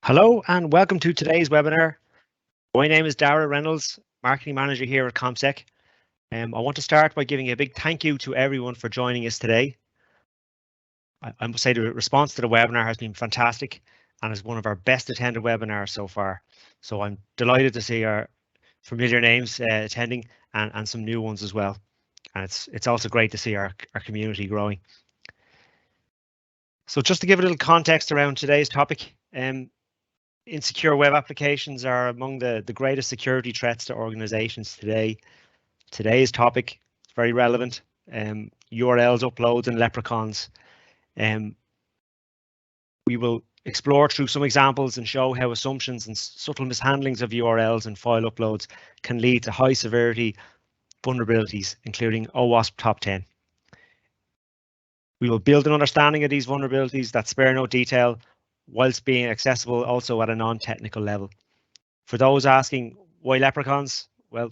Hello and welcome to today's webinar. My name is Darragh Reynolds, Marketing Manager here at ComSec. I want to start by giving a big thank you to everyone for joining us today. I must say the response to the webinar has been fantastic and is one of our best attended webinars so far. So I'm delighted to see our familiar names attending and some new ones as well. And it's also great to see our community growing. So just to give a little context around today's topic, insecure web applications are among the greatest security threats to organizations today. Today's topic is very relevant. URLs, uploads, and leprechauns. We will explore through some examples and show how assumptions and subtle mishandlings of URLs and file uploads can lead to high severity vulnerabilities, including OWASP top 10. We will build an understanding of these vulnerabilities that spare no detail, whilst being accessible also at a non-technical level. For those asking why leprechauns, well,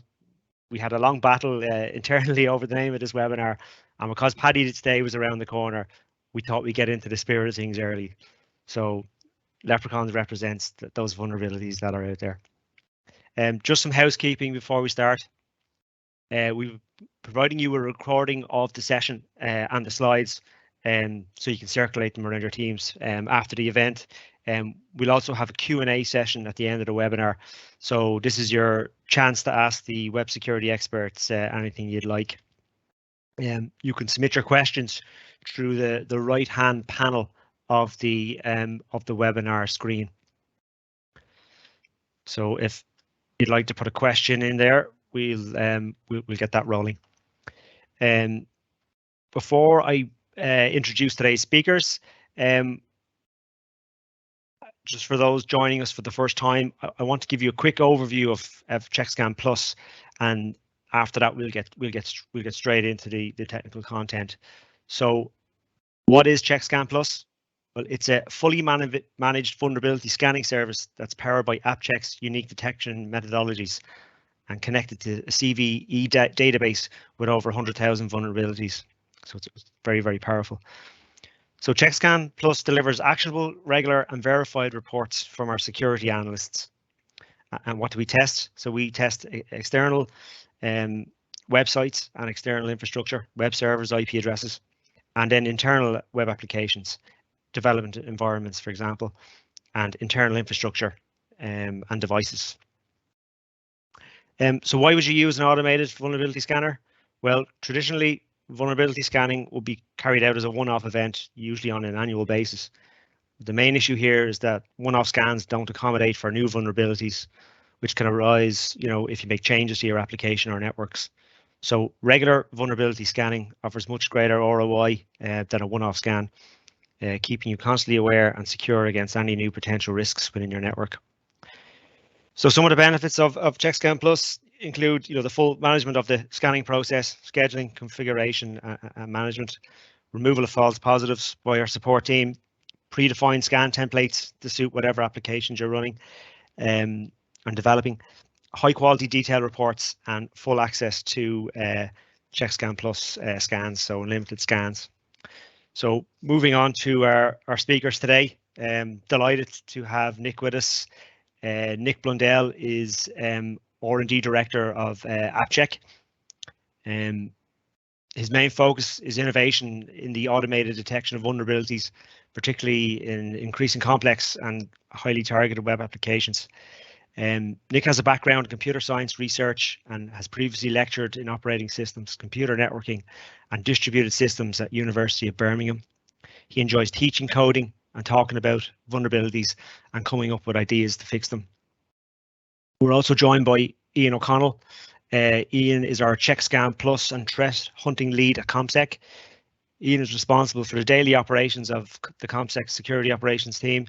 we had a long battle internally over the name of this webinar, and because Paddy's Day was around the corner, we thought we'd get into the spirit of things early. So leprechauns represents those vulnerabilities that are out there. Just some housekeeping before we start. We're providing you a recording of the session and the slides, so you can circulate them around your teams after the event. We'll also have a Q&A session at the end of the webinar. So this is your chance to ask the web security experts anything you'd like. You can submit your questions through the right-hand panel of the webinar screen. So if you'd like to put a question in there, we'll get that rolling. Before I introduce today's speakers, just for those joining us for the first time, I want to give you a quick overview of CheckScan Plus, and after that we'll get straight into the technical content. So, what is CheckScan Plus? Well, it's a fully managed vulnerability scanning service that's powered by AppCheck's unique detection methodologies and connected to a CVE database with over 100,000 vulnerabilities. So it's very, very powerful. So CheckScan Plus delivers actionable, regular and verified reports from our security analysts. And what do we test? So we test external websites and external infrastructure, web servers, IP addresses, and then internal web applications, development environments, for example, and internal infrastructure and devices. So why would you use an automated vulnerability scanner? Well, traditionally, vulnerability scanning will be carried out as a one-off event, usually on an annual basis. The main issue here is that one-off scans don't accommodate for new vulnerabilities, which can arise, if you make changes to your application or networks. So regular vulnerability scanning offers much greater ROI than a one-off scan, keeping you constantly aware and secure against any new potential risks within your network. So some of the benefits of CheckScan Plus include, the full management of the scanning process, scheduling, configuration, and management, removal of false positives by our support team, predefined scan templates to suit whatever applications you're running and developing, high quality detailed reports, and full access to CheckScan Plus scans, so unlimited scans. So moving on to our speakers today, delighted to have Nick with us. Nick Blundell is R&D Director of AppCheck. His main focus is innovation in the automated detection of vulnerabilities, particularly in increasing complex and highly targeted web applications. Nick has a background in computer science research and has previously lectured in operating systems, computer networking, and distributed systems at University of Birmingham. He enjoys teaching coding and talking about vulnerabilities and coming up with ideas to fix them. We're also joined by Ian O'Connell. Ian is our CheckScan Plus and threat hunting lead at ComSec. Ian is responsible for the daily operations of the ComSec security operations team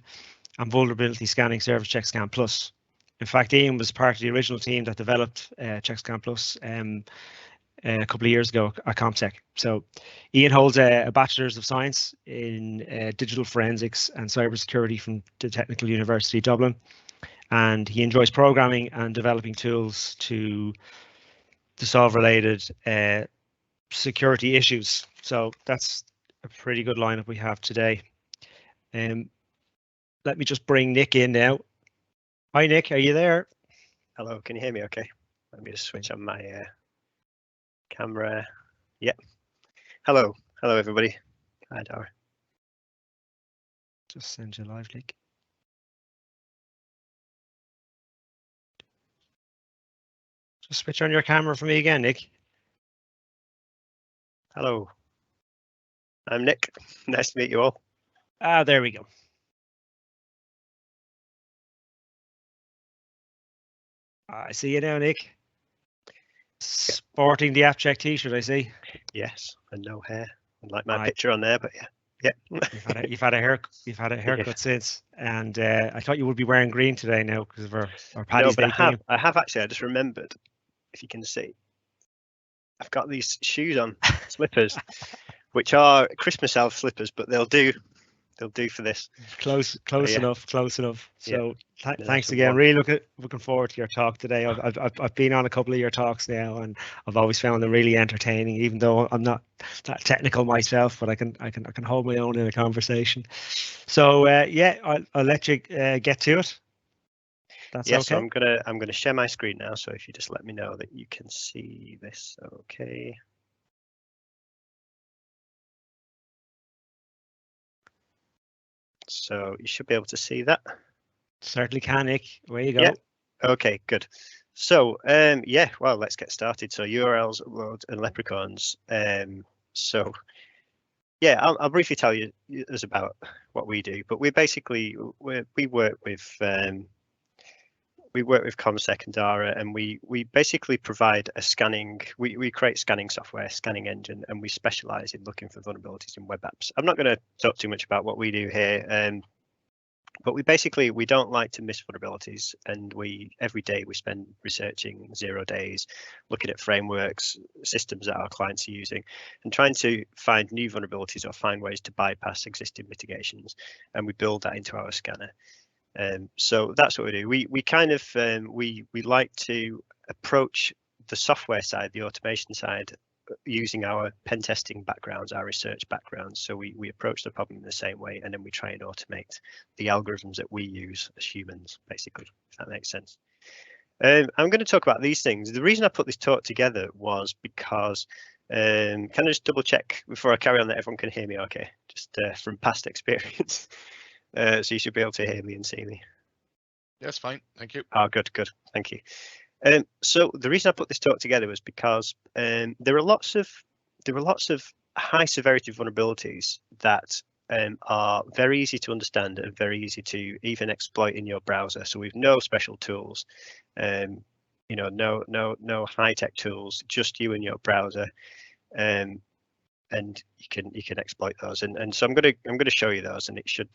and vulnerability scanning service CheckScan Plus. In fact, Ian was part of the original team that developed CheckScan Plus a couple of years ago at ComSec. So Ian holds a Bachelor's of Science in Digital Forensics and Cybersecurity from the Technical University of Dublin, and he enjoys programming and developing tools to solve related security issues. So that's a pretty good lineup we have today. let me just bring Nick in now. Hi, Nick. Are you there? Hello, can you hear me okay? Let me just switch on my camera. Yep. Hello. Hello, everybody. Hi, Darragh. Just send you a live link. Just switch on your camera for me again, Nick. Hello. I'm Nick. Nice to meet you all. Ah, there we go. I see you now, Nick. Sporting the AppCheck t-shirt, I see. Yes, and no hair. Like my picture on there, but yeah. Yeah. You've had a haircut Yeah. Since, and I thought you would be wearing green today now because of our No, Paddy's but Day game. I have actually. I just remembered, if you can see, I've got these shoes on, slippers, which are Christmas elf slippers, but they'll do for this. Close yeah. enough. So thanks again. One. Really looking forward to your talk today. I've been on a couple of your talks now, and I've always found them really entertaining. Even though I'm not that technical myself, but I can hold my own in a conversation. So yeah, I'll let you get to it. That's okay. So I'm gonna share my screen now. So if you just let me know that you can see this, okay. So you should be able to see that. Certainly can, Nick. Away you go. Yeah. Okay, good. So yeah, well, let's get started. So URLs, upload, and Leprechauns. So yeah, I'll briefly tell you us about what we do. But we work with ComSec and Darragh, and we basically provide a scanning. We create scanning software, scanning engine, and we specialize in looking for vulnerabilities in web apps. I'm not going to talk too much about what we do here, but we don't like to miss vulnerabilities, and every day we spend researching 0 days, looking at frameworks, systems that our clients are using, and trying to find new vulnerabilities or find ways to bypass existing mitigations, and we build that into our scanner. So that's what we do. We kind of we like to approach the software side, the automation side, using our pen testing backgrounds, our research backgrounds. So we approach the problem in the same way, and then we try and automate the algorithms that we use as humans, basically, if that makes sense. I'm going to talk about these things. The reason I put this talk together was because, can I just double check before I carry on that everyone can hear me okay, just from past experience. So you should be able to hear me and see me. Yes, fine. Thank you. Oh, good. Thank you. So the reason I put this talk together was because there are lots of high severity vulnerabilities that are very easy to understand and very easy to even exploit in your browser. So we've no special tools, no high tech tools, just you and your browser, and you can exploit those. And so I'm gonna show you those, and it should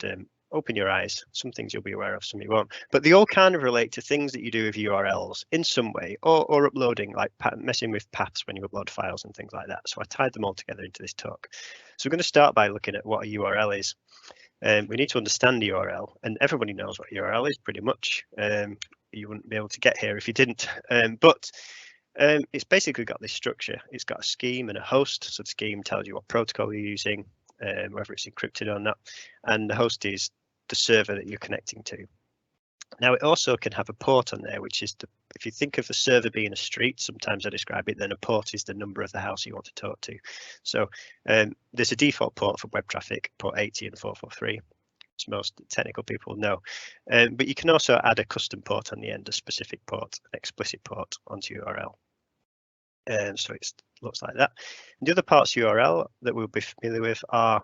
open your eyes. Some things you'll be aware of, some you won't. But they all kind of relate to things that you do with URLs in some way, or uploading, like messing with paths when you upload files and things like that. So I tied them all together into this talk. So we're going to start by looking at what a URL is. We need to understand the URL, and everybody knows what a URL is pretty much. You wouldn't be able to get here if you didn't. But it's basically got this structure. It's got a scheme and a host. So the scheme tells you what protocol you're using, whether it's encrypted or not, and the host is the server that you're connecting to. Now it also can have a port on there, which is if you think of the server being a street, sometimes I describe it, then a port is the number of the house you want to talk to. So there's a default port for web traffic, port 80 and 443. As most technical people know, but you can also add a custom port on the end, a specific port, an explicit port onto URL. So it looks like that. And the other parts of URL that we'll be familiar with are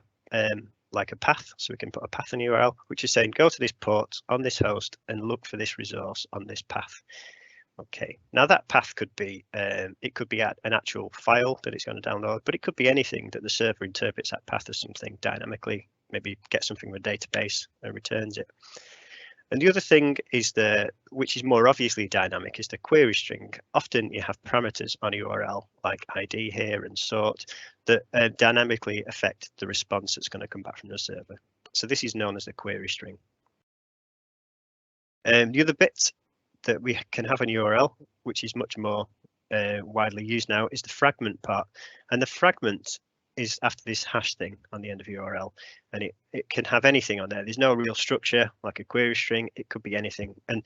like a path. So we can put a path in URL, which is saying go to this port on this host and look for this resource on this path. Okay, now that path could be it could be an actual file that it's going to download, but it could be anything that the server interprets that path as something dynamically, maybe get something from a database and returns it. And the other thing is which is more obviously dynamic, is the query string. Often you have parameters on a URL like ID here and sort that dynamically affect the response that's going to come back from the server. So this is known as the query string. The other bit that we can have on URL, which is much more widely used now, is the fragment part. And the fragment is after this hash thing on the end of URL, and it can have anything on there. There's no real structure like a query string. It could be anything. And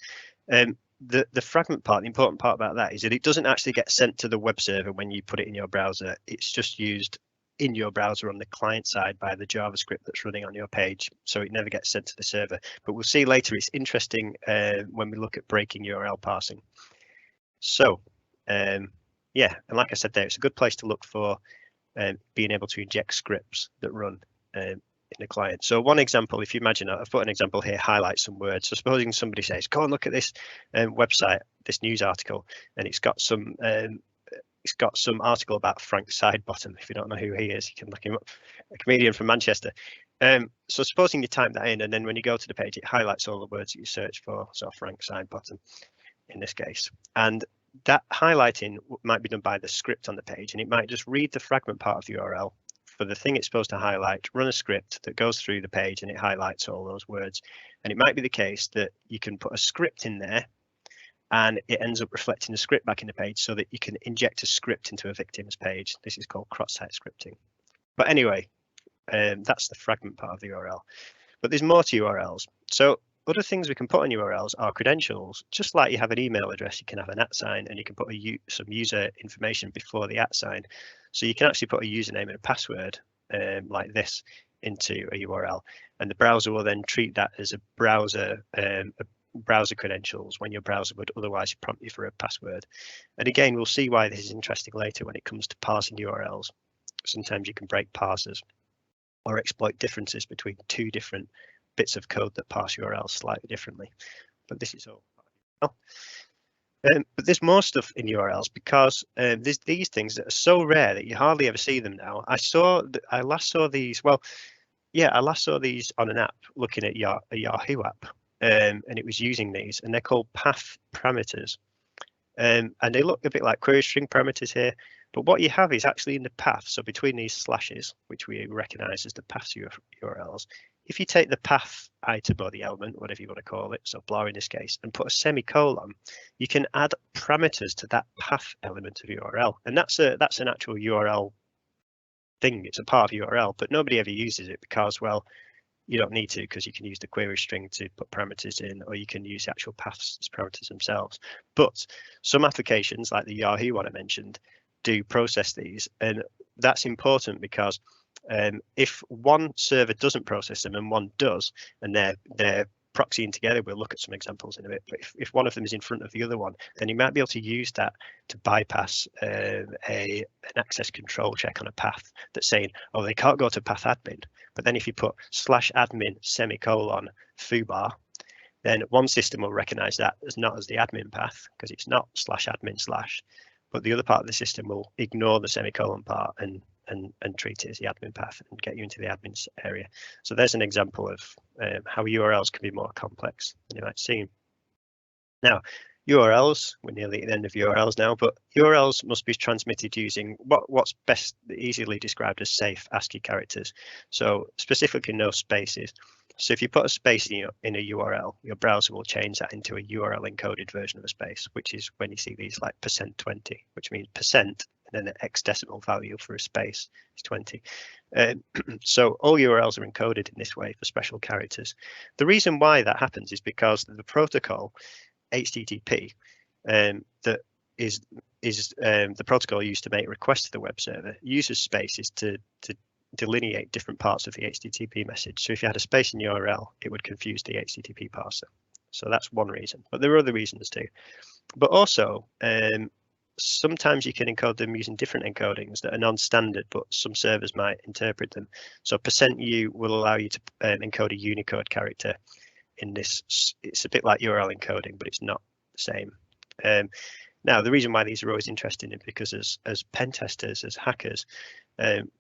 the fragment part, the important part about that is that it doesn't actually get sent to the web server when you put it in your browser. It's just used in your browser on the client side by the JavaScript that's running on your page. So it never gets sent to the server. But we'll see later, it's interesting when we look at breaking URL parsing. So yeah, and like I said there, it's a good place to look for being able to inject scripts that run in the client. So one example, if you imagine, I've put an example here, highlight some words. So supposing somebody says, go and look at this website, this news article, and it's got some article about Frank Sidebottom. If you don't know who he is, you can look him up, a comedian from Manchester. So supposing you type that in, and then when you go to the page, it highlights all the words that you search for. So Frank Sidebottom in this case. And that highlighting might be done by the script on the page, and it might just read the fragment part of the URL for the thing it's supposed to highlight, run a script that goes through the page and it highlights all those words. And it might be the case that you can put a script in there and it ends up reflecting the script back in the page so that you can inject a script into a victim's page. This is called cross-site scripting. But anyway, that's the fragment part of the URL. But there's more to URLs. So other things we can put on URLs are credentials. Just like you have an email address, you can have an @ sign, and you can put some user information before the @ sign. So you can actually put a username and a password like this into a URL, and the browser will then treat that as a browser credentials when your browser would otherwise prompt you for a password. And again, we'll see why this is interesting later when it comes to parsing URLs. Sometimes you can break parsers or exploit differences between two different bits of code that parse URLs slightly differently. But this is all. But there's more stuff in URLs because there's these things that are so rare that you hardly ever see them now. I last saw these. Well, yeah, I last saw these on an app looking at a Yahoo app, and it was using these, and they're called path parameters. And they look a bit like query string parameters here, but what you have is actually in the path. So between these slashes, which we recognize as the path URLs, if you take the path item or the element, whatever you want to call it, so blah in this case, and put a semicolon, you can add parameters to that path element of URL. And that's an actual URL thing. It's a part of URL, but nobody ever uses it because, well, you don't need to, because you can use the query string to put parameters in, or you can use the actual paths as parameters themselves. But some applications, like the Yahoo one I mentioned, do process these, and that's important because if one server doesn't process them and one does, and they're proxying together, we'll look at some examples in a bit, but if one of them is in front of the other one, then you might be able to use that to bypass an access control check on a path that's saying, oh, they can't go to path admin. But then if you put /admin semicolon foobar, then one system will recognize that as not as the admin path because it's not /admin/, but the other part of the system will ignore the semicolon part and treat it as the admin path and get you into the admin's area. So there's an example of how URLs can be more complex than you might seem. Now, URLs, we're nearly at the end of URLs now, but URLs must be transmitted using what's best easily described as safe ASCII characters. So specifically no spaces. So if you put a space in a URL, your browser will change that into a URL encoded version of a space, which is when you see these like %20, which means percent and then an X decimal value for a space is 20. So all URLs are encoded in this way for special characters. The reason why that happens is because the protocol HTTP that is the protocol used to make requests to the web server uses spaces to delineate different parts of the HTTP message. So if you had a space in URL, it would confuse the HTTP parser. So that's one reason, but there are other reasons too. But also, sometimes you can encode them using different encodings that are non-standard, but some servers might interpret them. So %u will allow you to encode a Unicode character in this. It's a bit like URL encoding, but it's not the same. Now, the reason why these are always interesting is because as pen testers, as hackers,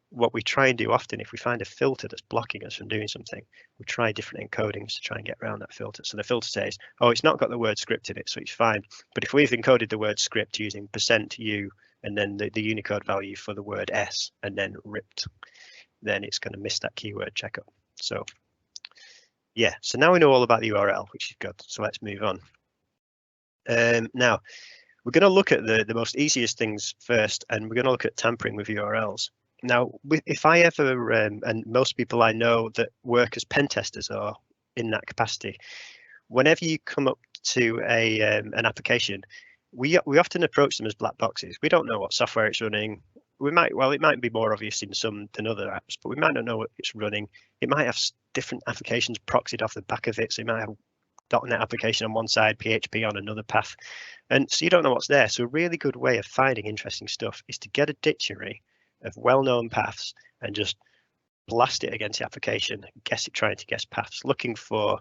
what we try and do often, if we find a filter that's blocking us from doing something, we try different encodings to try and get around that filter. So the filter says, oh, it's not got the word script in it, so it's fine. But if we've encoded the word script using %u and then the Unicode value for the word s and then ripped, then it's going to miss that keyword checkup. So yeah, so now we know all about the URL, which is good. So let's move on. Now, we're going to look at the most easiest things first, and we're going to look at tampering with URLs. Now, if I ever, and most people I know that work as pen testers are in that capacity, whenever you come up to an application, we often approach them as black boxes. We don't know what software it's running. It might be more obvious in some than other apps, but we might not know what it's running. It might have different applications proxied off the back of it. So you might have a .NET application on one side, PHP on another path. And so you don't know what's there. So a really good way of finding interesting stuff is to get a dictionary of well-known paths and just blast it against the application, trying to guess paths, looking for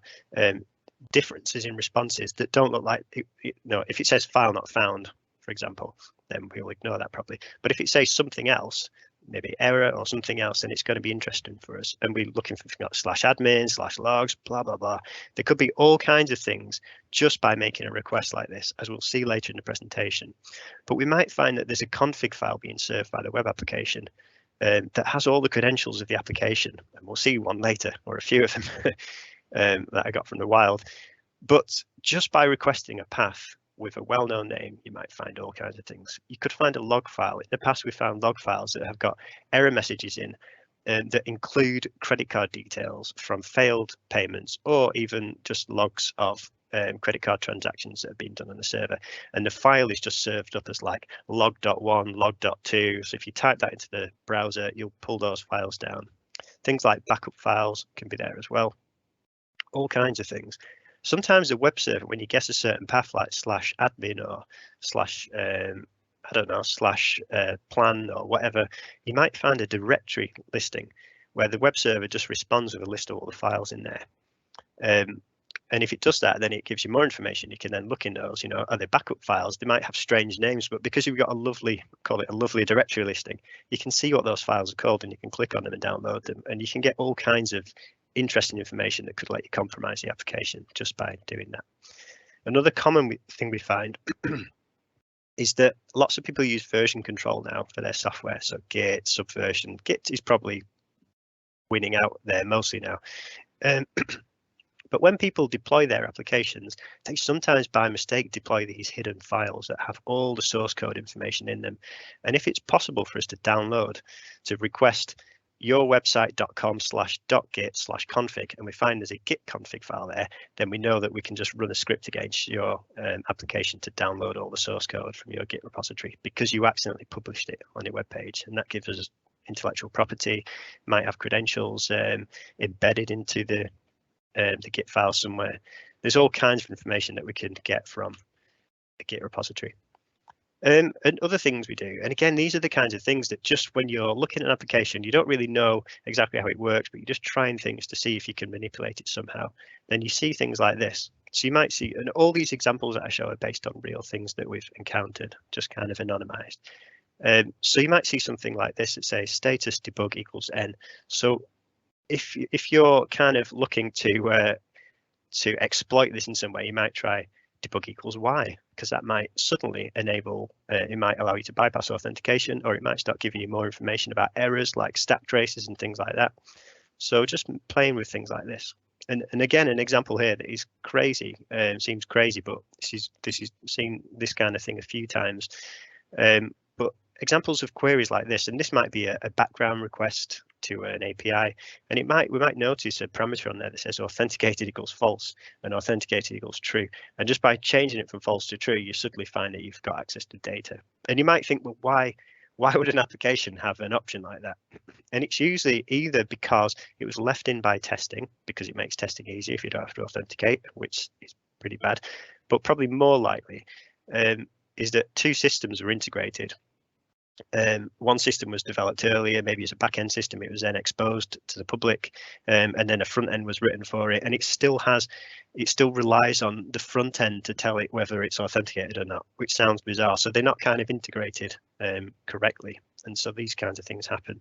differences in responses that don't look like, if it says file not found, for example, then we'll ignore that probably. But if it says something else, maybe error or something else, then it's going to be interesting for us. And we're looking for /admin, /logs, blah, blah, blah. There could be all kinds of things just by making a request like this, as we'll see later in the presentation. But we might find that there's a config file being served by the web application that has all the credentials of the application. And we'll see one later, or a few of them that I got from the wild. But just by requesting a path with a well-known name, you might find all kinds of things. You could find a log file. In the past, we found log files that have got error messages in that include credit card details from failed payments, or even just logs of credit card transactions that have been done on the server. And the file is just served up as like log.1, log.2. So if you type that into the browser, you'll pull those files down. Things like backup files can be there as well. All kinds of things. Sometimes the web server, when you guess a certain path like /admin or /plan or whatever, you might find a directory listing where the web server just responds with a list of all the files in there. And if it does that, then it gives you more information. You can then look in those, are they backup files? They might have strange names, but because you've got call it a lovely directory listing, you can see what those files are called and you can click on them and download them. And you can get all kinds of interesting information that could let you compromise the application just by doing that. Another common thing we find is that lots of people use version control now for their software. So Git, Subversion. Git is probably winning out there mostly now. But when people deploy their applications, they sometimes by mistake deploy these hidden files that have all the source code information in them. And if it's possible for us to download, to request yourwebsite.com/.git/config, and we find there's a git config file there, then we know that we can just run a script against your application to download all the source code from your Git repository because you accidentally published it on your web page, and that gives us intellectual property. Might have credentials embedded into the Git file somewhere. There's all kinds of information that we can get from the Git repository. And other things we do, and again, these are the kinds of things that just when you're looking at an application, you don't really know exactly how it works, but you're just trying things to see if you can manipulate it somehow. Then you see things like this. So you might see, and all these examples that I show are based on real things that we've encountered, just kind of anonymized. So you might see something like this that says status debug equals n. So if you're kind of looking to exploit this in some way, you might try debug equals y, because that might suddenly enable, it might allow you to bypass authentication, or it might start giving you more information about errors like stack traces and things like that. So just playing with things like this. And again, an example here that is crazy, seems crazy, but this is seen this kind of thing a few times. But examples of queries like this, and this might be a background request to an API, and we might notice a parameter on there that says authenticated equals false and authenticated equals true, and just by changing it from false to true, you suddenly find that you've got access to data. And you might think, well, why would an application have an option like that? And it's usually either because it was left in by testing, because it makes testing easier if you don't have to authenticate, which is pretty bad, but probably more likely is that two systems were integrated. One system was developed earlier, maybe as a back-end system, it was then exposed to the public, and then a front end was written for it, and it still relies on the front end to tell it whether it's authenticated or not, which sounds bizarre. So they're not kind of integrated correctly, and so these kinds of things happen.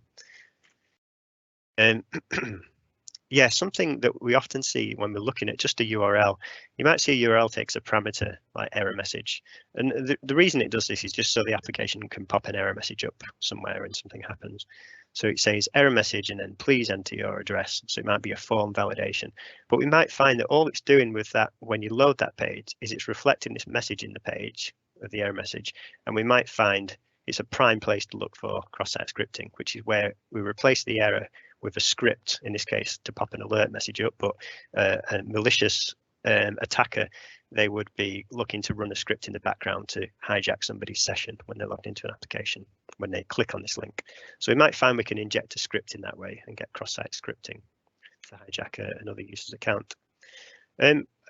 Yeah, something that we often see when we're looking at just a URL, you might see a URL takes a parameter like error message. And the reason it does this is just so the application can pop an error message up somewhere and something happens. So it says error message and then please enter your address. So it might be a form validation. But we might find that all it's doing with that when you load that page is it's reflecting this message in the page of the error message. And we might find it's a prime place to look for cross-site scripting, which is where we replace the error with a script, in this case, to pop an alert message up. But a malicious attacker, they would be looking to run a script in the background to hijack somebody's session when they're logged into an application, when they click on this link. So we might find we can inject a script in that way and get cross-site scripting to hijack another user's account.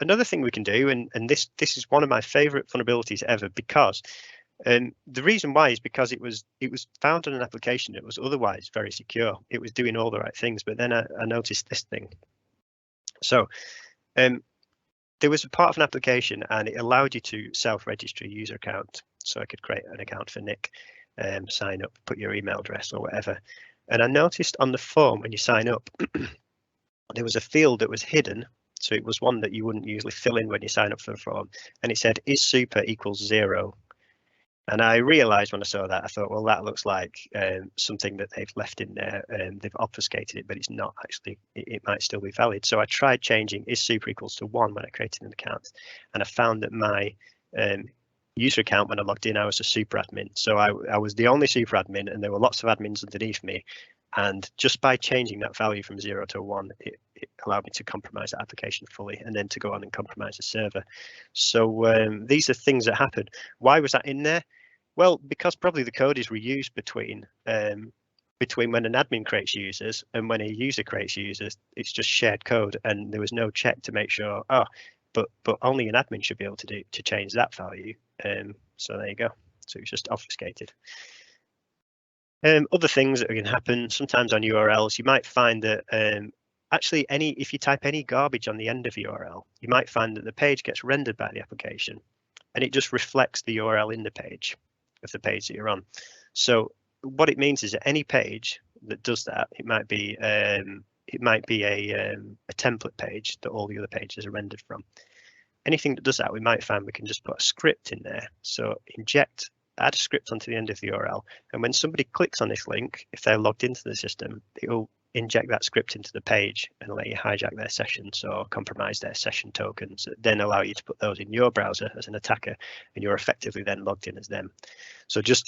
Another thing we can do, and this is one of my favorite vulnerabilities ever, because the reason why is because it was found on an application that was otherwise very secure. It was doing all the right things, but then I noticed this thing. So there was a part of an application and it allowed you to self-register a user account. So I could create an account for Nick, sign up, put your email address or whatever. And I noticed on the form when you sign up, there was a field that was hidden. So it was one that you wouldn't usually fill in when you sign up for the form. And it said, is super equals 0? And I realized when I saw that, I thought, well, that looks like something that they've left in there and they've obfuscated it, but it's not actually, it might still be valid. So I tried changing is super equals to 1 when I created an account. And I found that my user account, when I logged in, I was a super admin. So I was the only super admin and there were lots of admins underneath me. And just by changing that value from 0 to 1, it allowed me to compromise the application fully and then to go on and compromise the server. So these are things that happen. Why was that in there? Well, because probably the code is reused between when an admin creates users and when a user creates users. It's just shared code, and there was no check to make sure. Oh, but only an admin should be able to change that value. So there you go. So it's just obfuscated. Other things that can happen sometimes on URLs, you might find that actually if you type any garbage on the end of URL, you might find that the page gets rendered by the application and it just reflects the URL in the page of the page that you're on. So what it means is that any page that does that, it might be a template page that all the other pages are rendered from. Anything that does that, we might find we can just put a script in there. So add a script onto the end of the URL, and when somebody clicks on this link, if they're logged into the system, it will inject that script into the page and let you hijack their sessions or compromise their session tokens, that then allow you to put those in your browser as an attacker, and you're effectively then logged in as them. So just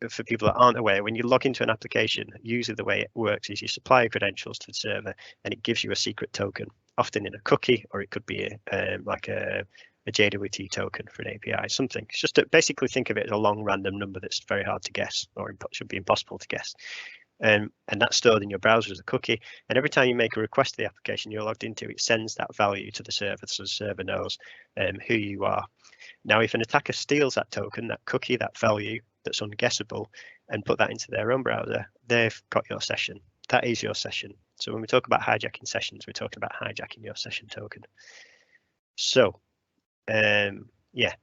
for people that aren't aware, when you log into an application, usually the way it works is you supply your credentials to the server and it gives you a secret token, often in a cookie, or it could be like a JWT token for an API, something. It's just to basically think of it as a long random number that's very hard to guess, or should be impossible to guess. And that's stored in your browser as a cookie. And every time you make a request to the application you're logged into, it sends that value to the server, so the server knows who you are. Now, if an attacker steals that token, that cookie, that value that's unguessable, and put that into their own browser, they've got your session. That is your session. So when we talk about hijacking sessions, we're talking about hijacking your session token. So yeah.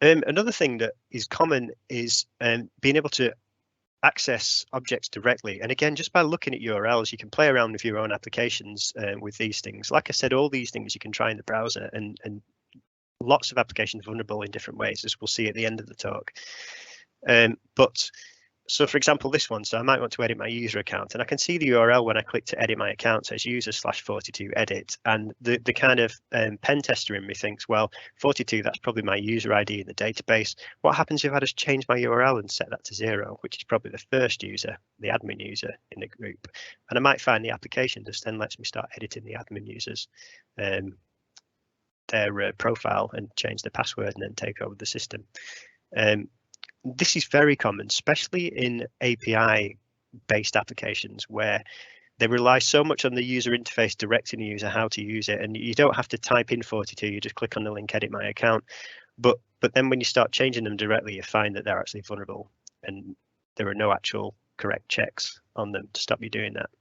Another thing that is common is being able to access objects directly. And again, just by looking at URLs, you can play around with your own applications with these things. Like I said, all these things you can try in the browser, and lots of applications are vulnerable in different ways, as we'll see at the end of the talk. So for example, this one, so I might want to edit my user account, and I can see the URL when I click to edit my account says user/42 edit, and the kind of pen tester in me thinks, well, 42, that's probably my user ID in the database. What happens if I just change my URL and set that to 0, which is probably the first user, the admin user in the group? And I might find the application just then lets me start editing the admin users, their profile, and change the password and then take over the system. This is very common, especially in API-based applications where they rely so much on the user interface directing the user how to use it, and you don't have to type in 42, you just click on the link, edit my account. But then when you start changing them directly, you find that they're actually vulnerable, and there are no actual correct checks on them to stop you doing that.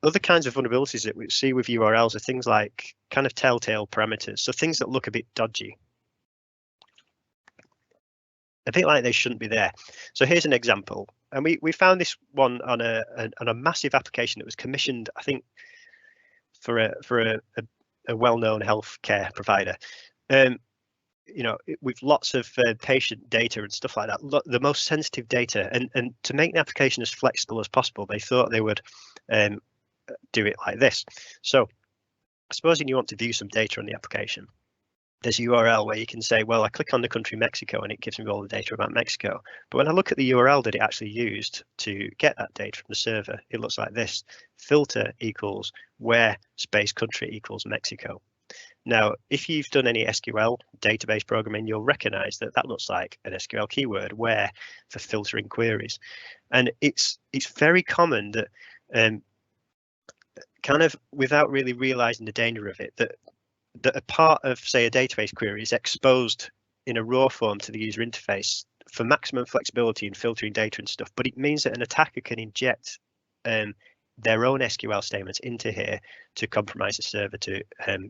Other kinds of vulnerabilities that we see with URLs are things like kind of telltale parameters, so things that look a bit dodgy, a bit like they shouldn't be there. So here's an example, and we found this one on a massive application that was commissioned, I think, for a well-known healthcare provider. You know, with lots of patient data and stuff like that, the most sensitive data, and to make the application as flexible as possible, they thought they would do it like this. So supposing you want to view some data on the application, there's a URL where you can say, well, I click on the country Mexico and it gives me all the data about Mexico. But when I look at the URL that it actually used to get that data from the server, it looks like this: filter equals where space country equals Mexico. Now, if you've done any SQL database programming, you'll recognize that that looks like an SQL keyword, where, for filtering queries. And it's very common that kind of without really realizing the danger of it, that a part of, say, a database query is exposed in a raw form to the user interface for maximum flexibility in filtering data and stuff, but it means that an attacker can inject their own SQL statements into here to compromise the server to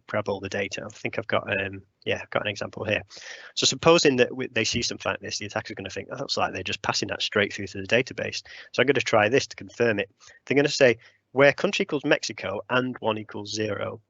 grab all the data. I think I've got I've got an example here. So supposing that they see something like this, the attacker's going to think, oh, looks like they're just passing that straight through to the database. So I'm going to try this to confirm it. They're going to say where country equals Mexico and 1 equals 0.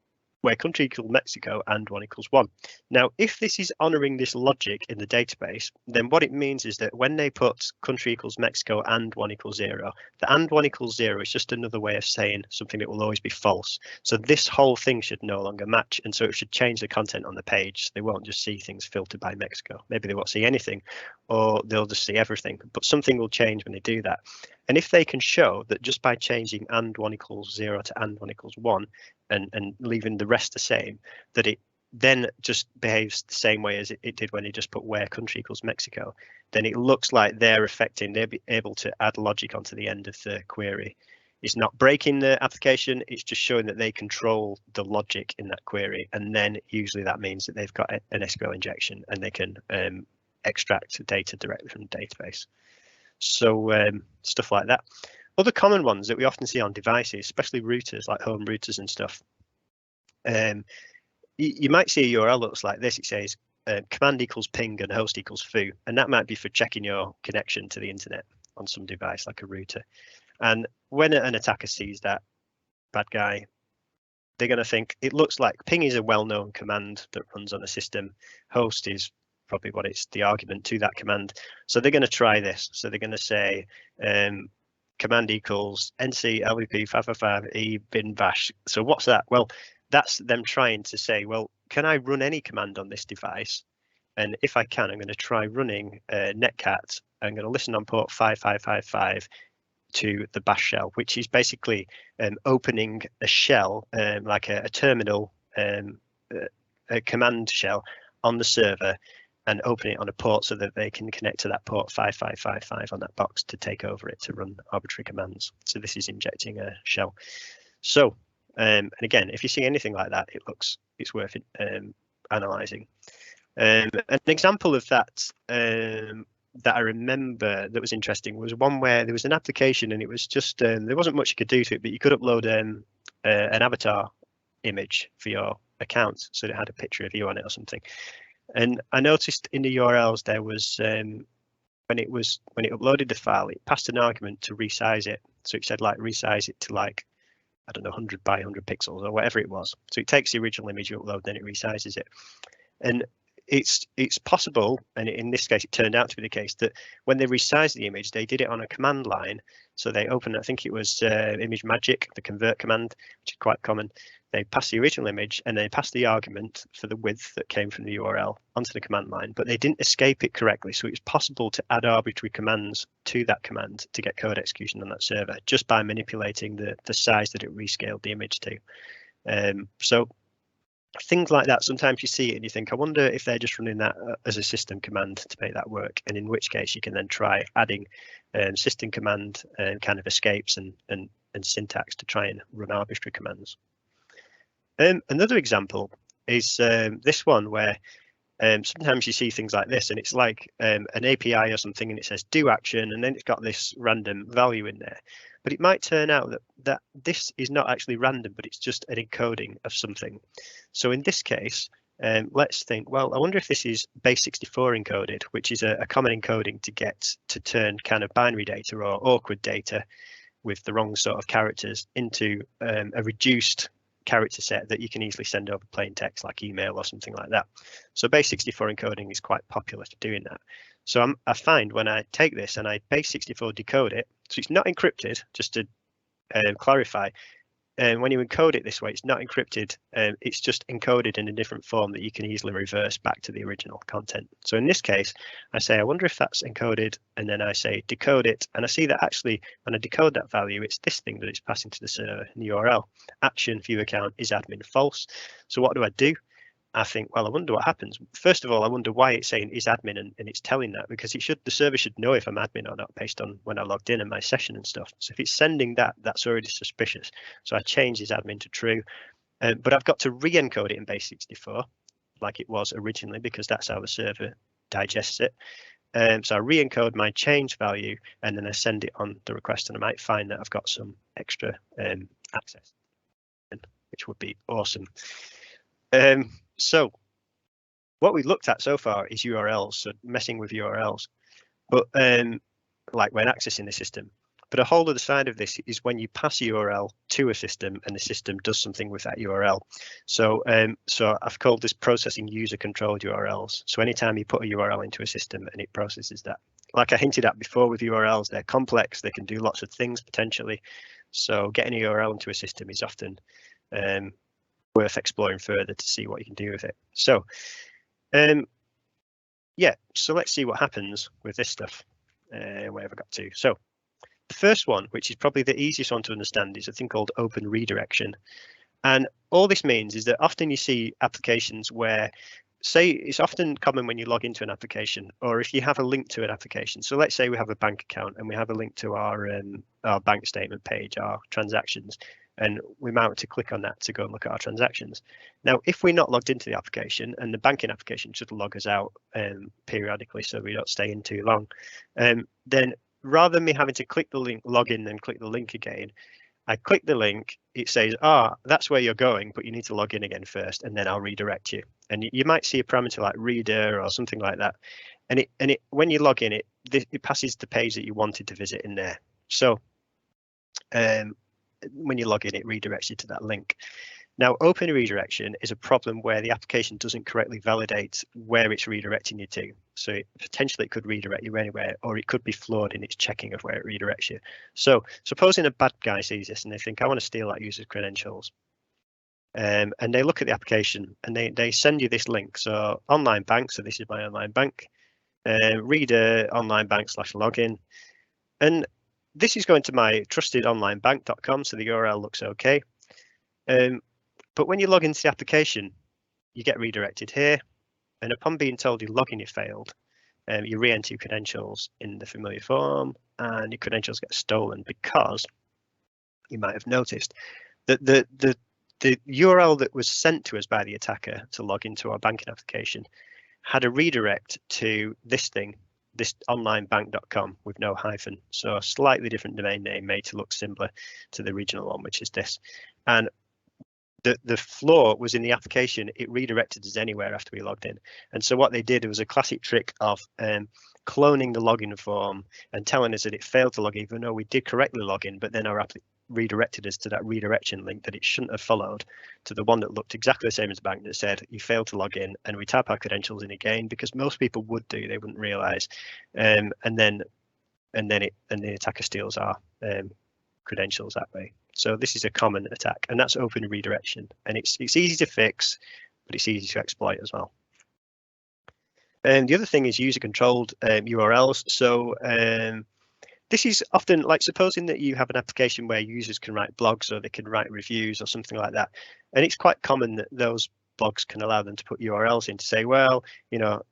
Where country equals Mexico and 1 equals 1. Now, if this is honoring this logic in the database, then what it means is that when they put country equals Mexico and 1 equals 0, the and 1 equals 0 is just another way of saying something that will always be false. So this whole thing should no longer match, and so it should change the content on the page. They won't just see things filtered by Mexico. Maybe they won't see anything, or they'll just see everything, but something will change when they do that. And if they can show that just by changing and 1 equals 0 to and 1 equals 1, and leaving the rest the same, that it then just behaves the same way as it did when you just put where country equals Mexico, then it looks like they're be able to add logic onto the end of the query. It's not breaking the application, it's just showing that they control the logic in that query. And then usually that means that they've got an SQL injection and they can extract data directly from the database. So stuff like that. Other common ones that we often see on devices, especially routers, like home routers and stuff. You might see a URL that looks like this. It says command equals ping and host equals foo, and that might be for checking your connection to the internet on some device like a router. And when an attacker sees that, bad guy, they're going to think it looks like ping is a well-known command that runs on a system. Host is probably what it's the argument to that command. So they're going to try this. So they're going to say command equals nc lvp 555 e bin bash. So what's that? Well, that's them trying to say, well, can I run any command on this device? And if I can, I'm going to try running netcat. I'm going to listen on port 5555 to the bash shell, which is basically opening a shell, like a terminal, a command shell on the server, and open it on a port so that they can connect to that port 5555 on that box to take over it to run arbitrary commands. So this is injecting a shell. So, and again, if you see anything like that, it's worth analyzing. An example of that that I remember that was interesting was one where there was an application and it was just there wasn't much you could do to it, but you could upload an avatar image for your account, so it had a picture of you on it or something. And I noticed in the URLs there was when it uploaded the file, it passed an argument to resize it. So it said like resize it to like, I don't know, 100 by 100 pixels or whatever it was. So it takes the original image you upload, then it resizes it. And it's possible, and in this case it turned out to be the case, that when they resized the image, they did it on a command line. So they opened, I think it was image magic, the convert command, which is quite common. They passed the original image and they passed the argument for the width that came from the URL onto the command line, but they didn't escape it correctly. So it's possible to add arbitrary commands to that command to get code execution on that server just by manipulating the size that it rescaled the image to. So things like that, sometimes you see it and you think, I wonder if they're just running that as a system command to make that work. And in which case you can then try adding system command kind of escapes and syntax to try and run arbitrary commands. Another example is this one where sometimes you see things like this and it's like an API or something and it says do action and then it's got this random value in there. But it might turn out that this is not actually random, but it's just an encoding of something. So in this case, let's think, well, I wonder if this is base 64 encoded, which is a common encoding to turn kind of binary data or awkward data with the wrong sort of characters into a reduced character set that you can easily send over plain text like email or something like that. So base 64 encoding is quite popular for doing that. So I find when I take this and I base 64 decode it, so it's not encrypted, just to clarify, when you encode it this way, it's not encrypted. It's just encoded in a different form that you can easily reverse back to the original content. So in this case, I say, I wonder if that's encoded, and then I say decode it, and I see that actually when I decode that value, it's this thing that it's passing to the server in the URL. Action view account is admin false. So what do? I think, well, I wonder what happens. First of all, I wonder why it's saying is admin and it's telling that, because the server should know if I'm admin or not based on when I logged in and my session and stuff. So if it's sending that, that's already suspicious. So I change is admin to true, but I've got to re-encode it in base64 like it was originally, because that's how the server digests it. So I re-encode my change value and then I send it on the request, and I might find that I've got some extra access, which would be awesome. So what we looked at so far is URLs, so messing with URLs, but like when accessing the system. But a whole other side of this is when you pass a URL to a system and the system does something with that URL. So so I've called this processing user controlled URLs. So anytime you put a URL into a system and it processes that, like I hinted at before with URLs, they're complex, they can do lots of things potentially. So getting a URL into a system is often worth exploring further to see what you can do with it. So yeah, so let's see what happens with this stuff. Where have I got to? So the first one, which is probably the easiest one to understand, is a thing called open redirection. And all this means is that often you see applications where, say, it's often common when you log into an application, or if you have a link to an application. So let's say we have a bank account and we have a link to our bank statement page, our transactions, and we might want to click on that to go and look at our transactions. Now, if we're not logged into the application, and the banking application should log us out periodically so we don't stay in too long, then rather than me having to click the link, log in, and click the link again, I click the link, it says, that's where you're going, but you need to log in again first, and then I'll redirect you. And you might see a parameter like reader or something like that. And it when you log in, it passes the page that you wanted to visit in there. So when you log in, it redirects you to that link. Now, open redirection is a problem where the application doesn't correctly validate where it's redirecting you to. So potentially it could redirect you anywhere, or it could be flawed in its checking of where it redirects you. So supposing a bad guy sees this and they think, I want to steal that user's credentials. And they look at the application and they send you this link. So online bank, so this is my online bank, reader online bank /login. And this is going to my trustedonlinebank.com, so the URL looks okay. But when you log into the application, you get redirected here. And upon being told your login is failed, you re-enter your credentials in the familiar form, and your credentials get stolen because you might have noticed that the URL that was sent to us by the attacker to log into our banking application had a redirect to this thing, this onlinebank.com with no hyphen. So a slightly different domain name made to look similar to the original one, which is this. And the flaw was in the application. It redirected us anywhere after we logged in. And so what they did was a classic trick of cloning the login form and telling us that it failed to log in, even though we did correctly log in, but then our app redirected us to that redirection link that it shouldn't have followed, to the one that looked exactly the same as the bank that said you failed to log in, and we type our credentials in again, because most people would do, they wouldn't realize, and then the attacker steals our credentials that way. So this is a common attack, and that's open redirection, and it's easy to fix, but it's easy to exploit as well. And the other thing is user controlled URLs. So this is often like, supposing that you have an application where users can write blogs or they can write reviews or something like that. And it's quite common that those blogs can allow them to put URLs in to say, well, you know,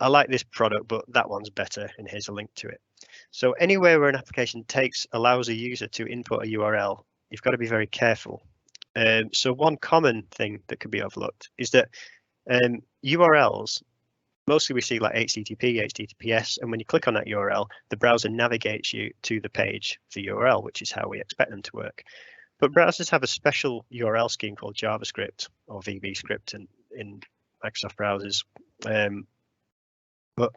I like this product, but that one's better, and here's a link to it. So anywhere where an application allows a user to input a URL, you've got to be very careful. So one common thing that could be overlooked is that URLs, mostly we see like HTTP, HTTPS, and when you click on that URL, the browser navigates you to the page of the URL, which is how we expect them to work. But browsers have a special URL scheme called JavaScript or VBScript in Microsoft browsers. But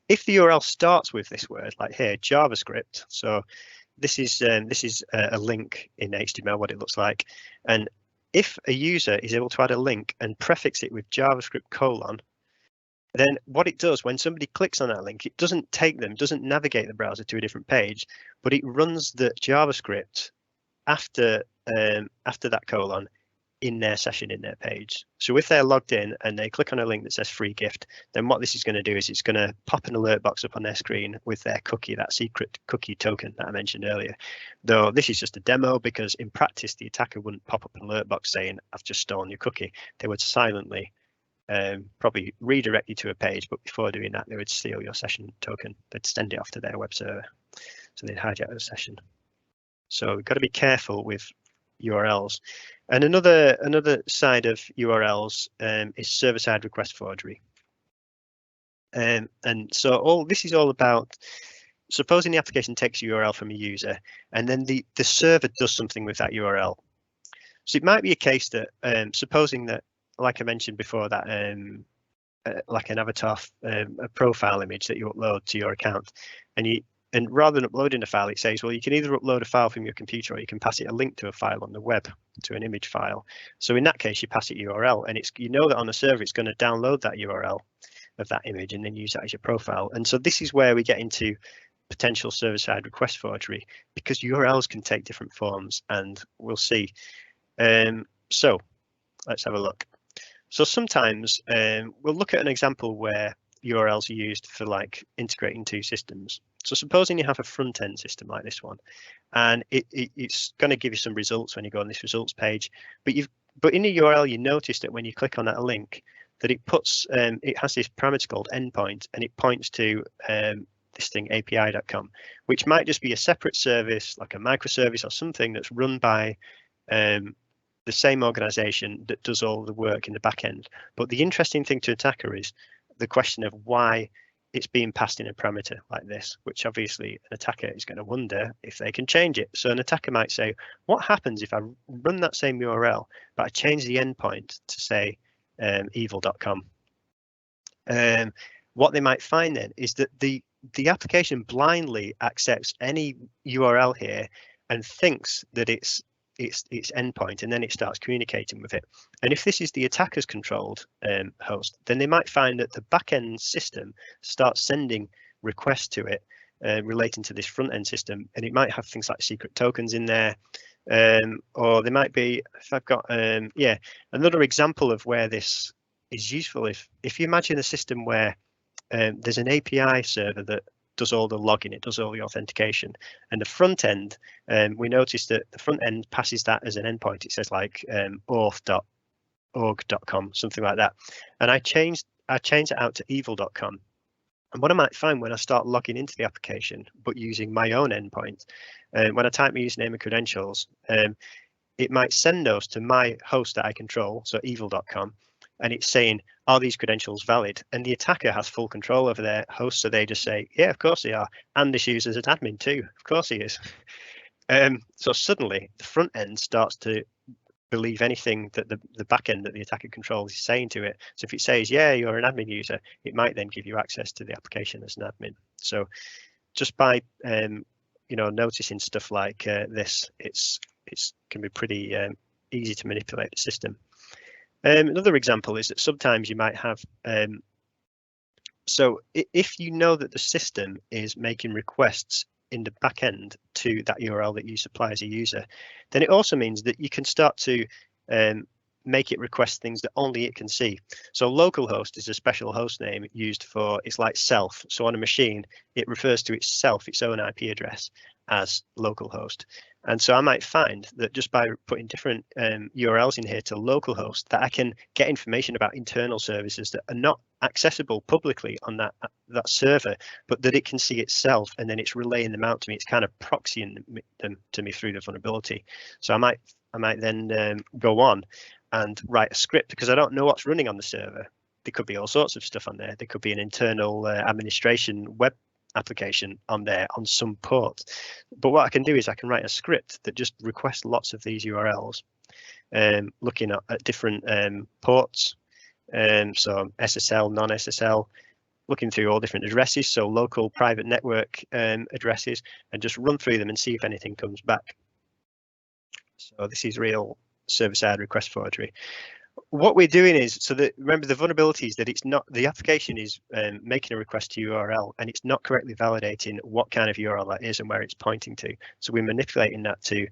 if the URL starts with this word, like here, JavaScript, so this is a link in HTML, what it looks like, and if a user is able to add a link and prefix it with JavaScript : then what it does when somebody clicks on that link, it doesn't navigate the browser to a different page, but it runs the JavaScript after after that colon in their session, in their page. So if they're logged in and they click on a link that says free gift, then what this is going to do is it's going to pop an alert box up on their screen with their cookie, that secret cookie token that I mentioned earlier. Though this is just a demo, because in practice, the attacker wouldn't pop up an alert box saying, I've just stolen your cookie. They would silently probably redirect you to a page, but before doing that, they would steal your session token. They'd send it off to their web server. So they'd hijack the session. So we've got to be careful with URLs. And another side of URLs is server-side request forgery. And so this is all about, supposing the application takes a URL from a user, and then the server does something with that URL. So it might be a case that, supposing that, like I mentioned before, that like an avatar, a profile image that you upload to your account, and rather than uploading a file, it says, well, you can either upload a file from your computer, or you can pass it a link to a file on the web, to an image file. So in that case, you pass it URL, and you know that on the server, it's going to download that URL of that image and then use that as your profile. And so this is where we get into potential server-side request forgery, because URLs can take different forms, and we'll see. So let's have a look. So sometimes we'll look at an example where URLs are used for like integrating two systems. So supposing you have a front end system like this one, and it's going to give you some results when you go on this results page, but in the URL you notice that when you click on that link, that it puts it has this parameter called endpoint, and it points to this thing API.com, which might just be a separate service, like a microservice or something that's run by the same organization that does all the work in the back end. But the interesting thing to attacker is the question of why it's being passed in a parameter like this, which obviously an attacker is going to wonder if they can change it. So an attacker might say, what happens if I run that same URL, but I change the endpoint to say evil.com? What they might find then is that the application blindly accepts any URL here and thinks that it's endpoint, and then it starts communicating with it. And if this is the attacker's controlled host, then they might find that the back-end system starts sending requests to it relating to this front-end system, and it might have things like secret tokens in there, or there might be, if I've got, another example of where this is useful. If you imagine a system where there's an API server that does all the logging, it does all the authentication, and the front end, we notice that the front end passes that as an endpoint. It says like auth.org.com, something like that, and I change it out to evil.com. And what I might find when I start logging into the application, but using my own endpoint, when I type my username and credentials, it might send those to my host that I control, so evil.com, and it's saying, are these credentials valid? And the attacker has full control over their host, so they just say, yeah, of course they are. And this user's an admin too, of course he is. So suddenly the front end starts to believe anything that the back end that the attacker controls is saying to it. So if it says, yeah, you're an admin user, it might then give you access to the application as an admin. So just by noticing stuff like this, it can be pretty easy to manipulate the system. Another example is that sometimes you might have, so if you know that the system is making requests in the back end to that URL that you supply as a user, then it also means that you can start to make it request things that only it can see. So localhost is a special host name used for, it's like self. So on a machine, it refers to itself, its own IP address, as localhost. And so I might find that just by putting different URLs in here to localhost, that I can get information about internal services that are not accessible publicly on that server, but that it can see itself, and then it's relaying them out to me. It's kind of proxying them to me through the vulnerability. So I might then go on and write a script, because I don't know what's running on the server. There could be all sorts of stuff on there. There could be an internal administration web application on there on some port, but what I can do is I can write a script that just requests lots of these URLs, looking at different ports, so SSL, non-SSL, looking through all different addresses, so local private network addresses, and just run through them and see if anything comes back. So this is real server-side request forgery. What we're doing is, so that, remember, the vulnerability is that it's not, the application is making a request to URL, and it's not correctly validating what kind of URL that is and where it's pointing to. So we're manipulating that to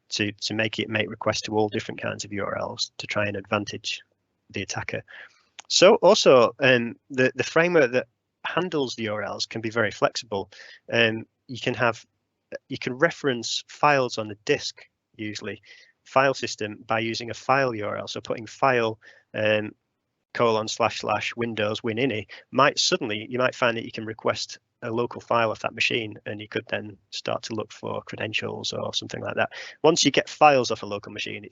to make requests to all different kinds of URLs to try and advantage the attacker. So also the framework that handles the URLs can be very flexible. You can reference files on the disk, usually file system, by using a file URL. So putting file ://windows winini you might find that you can request a local file off that machine, and you could then start to look for credentials or something like that. Once you get files off a local machine,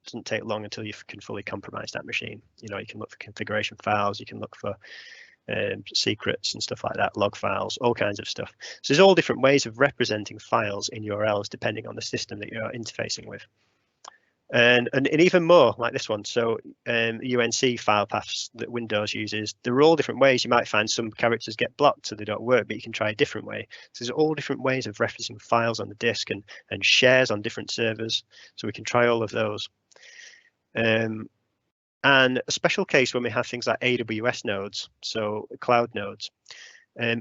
doesn't take long until you can fully compromise that machine. You can look for configuration files, you can look for secrets and stuff like that, log files, all kinds of stuff. So there's all different ways of representing files in URLs depending on the system that you're interfacing with. And even more like this one. So UNC file paths that Windows uses, there are all different ways. You might find some characters get blocked so they don't work, but you can try a different way. So there's all different ways of referencing files on the disk and shares on different servers. So we can try all of those. And a special case when we have things like AWS nodes, so cloud nodes.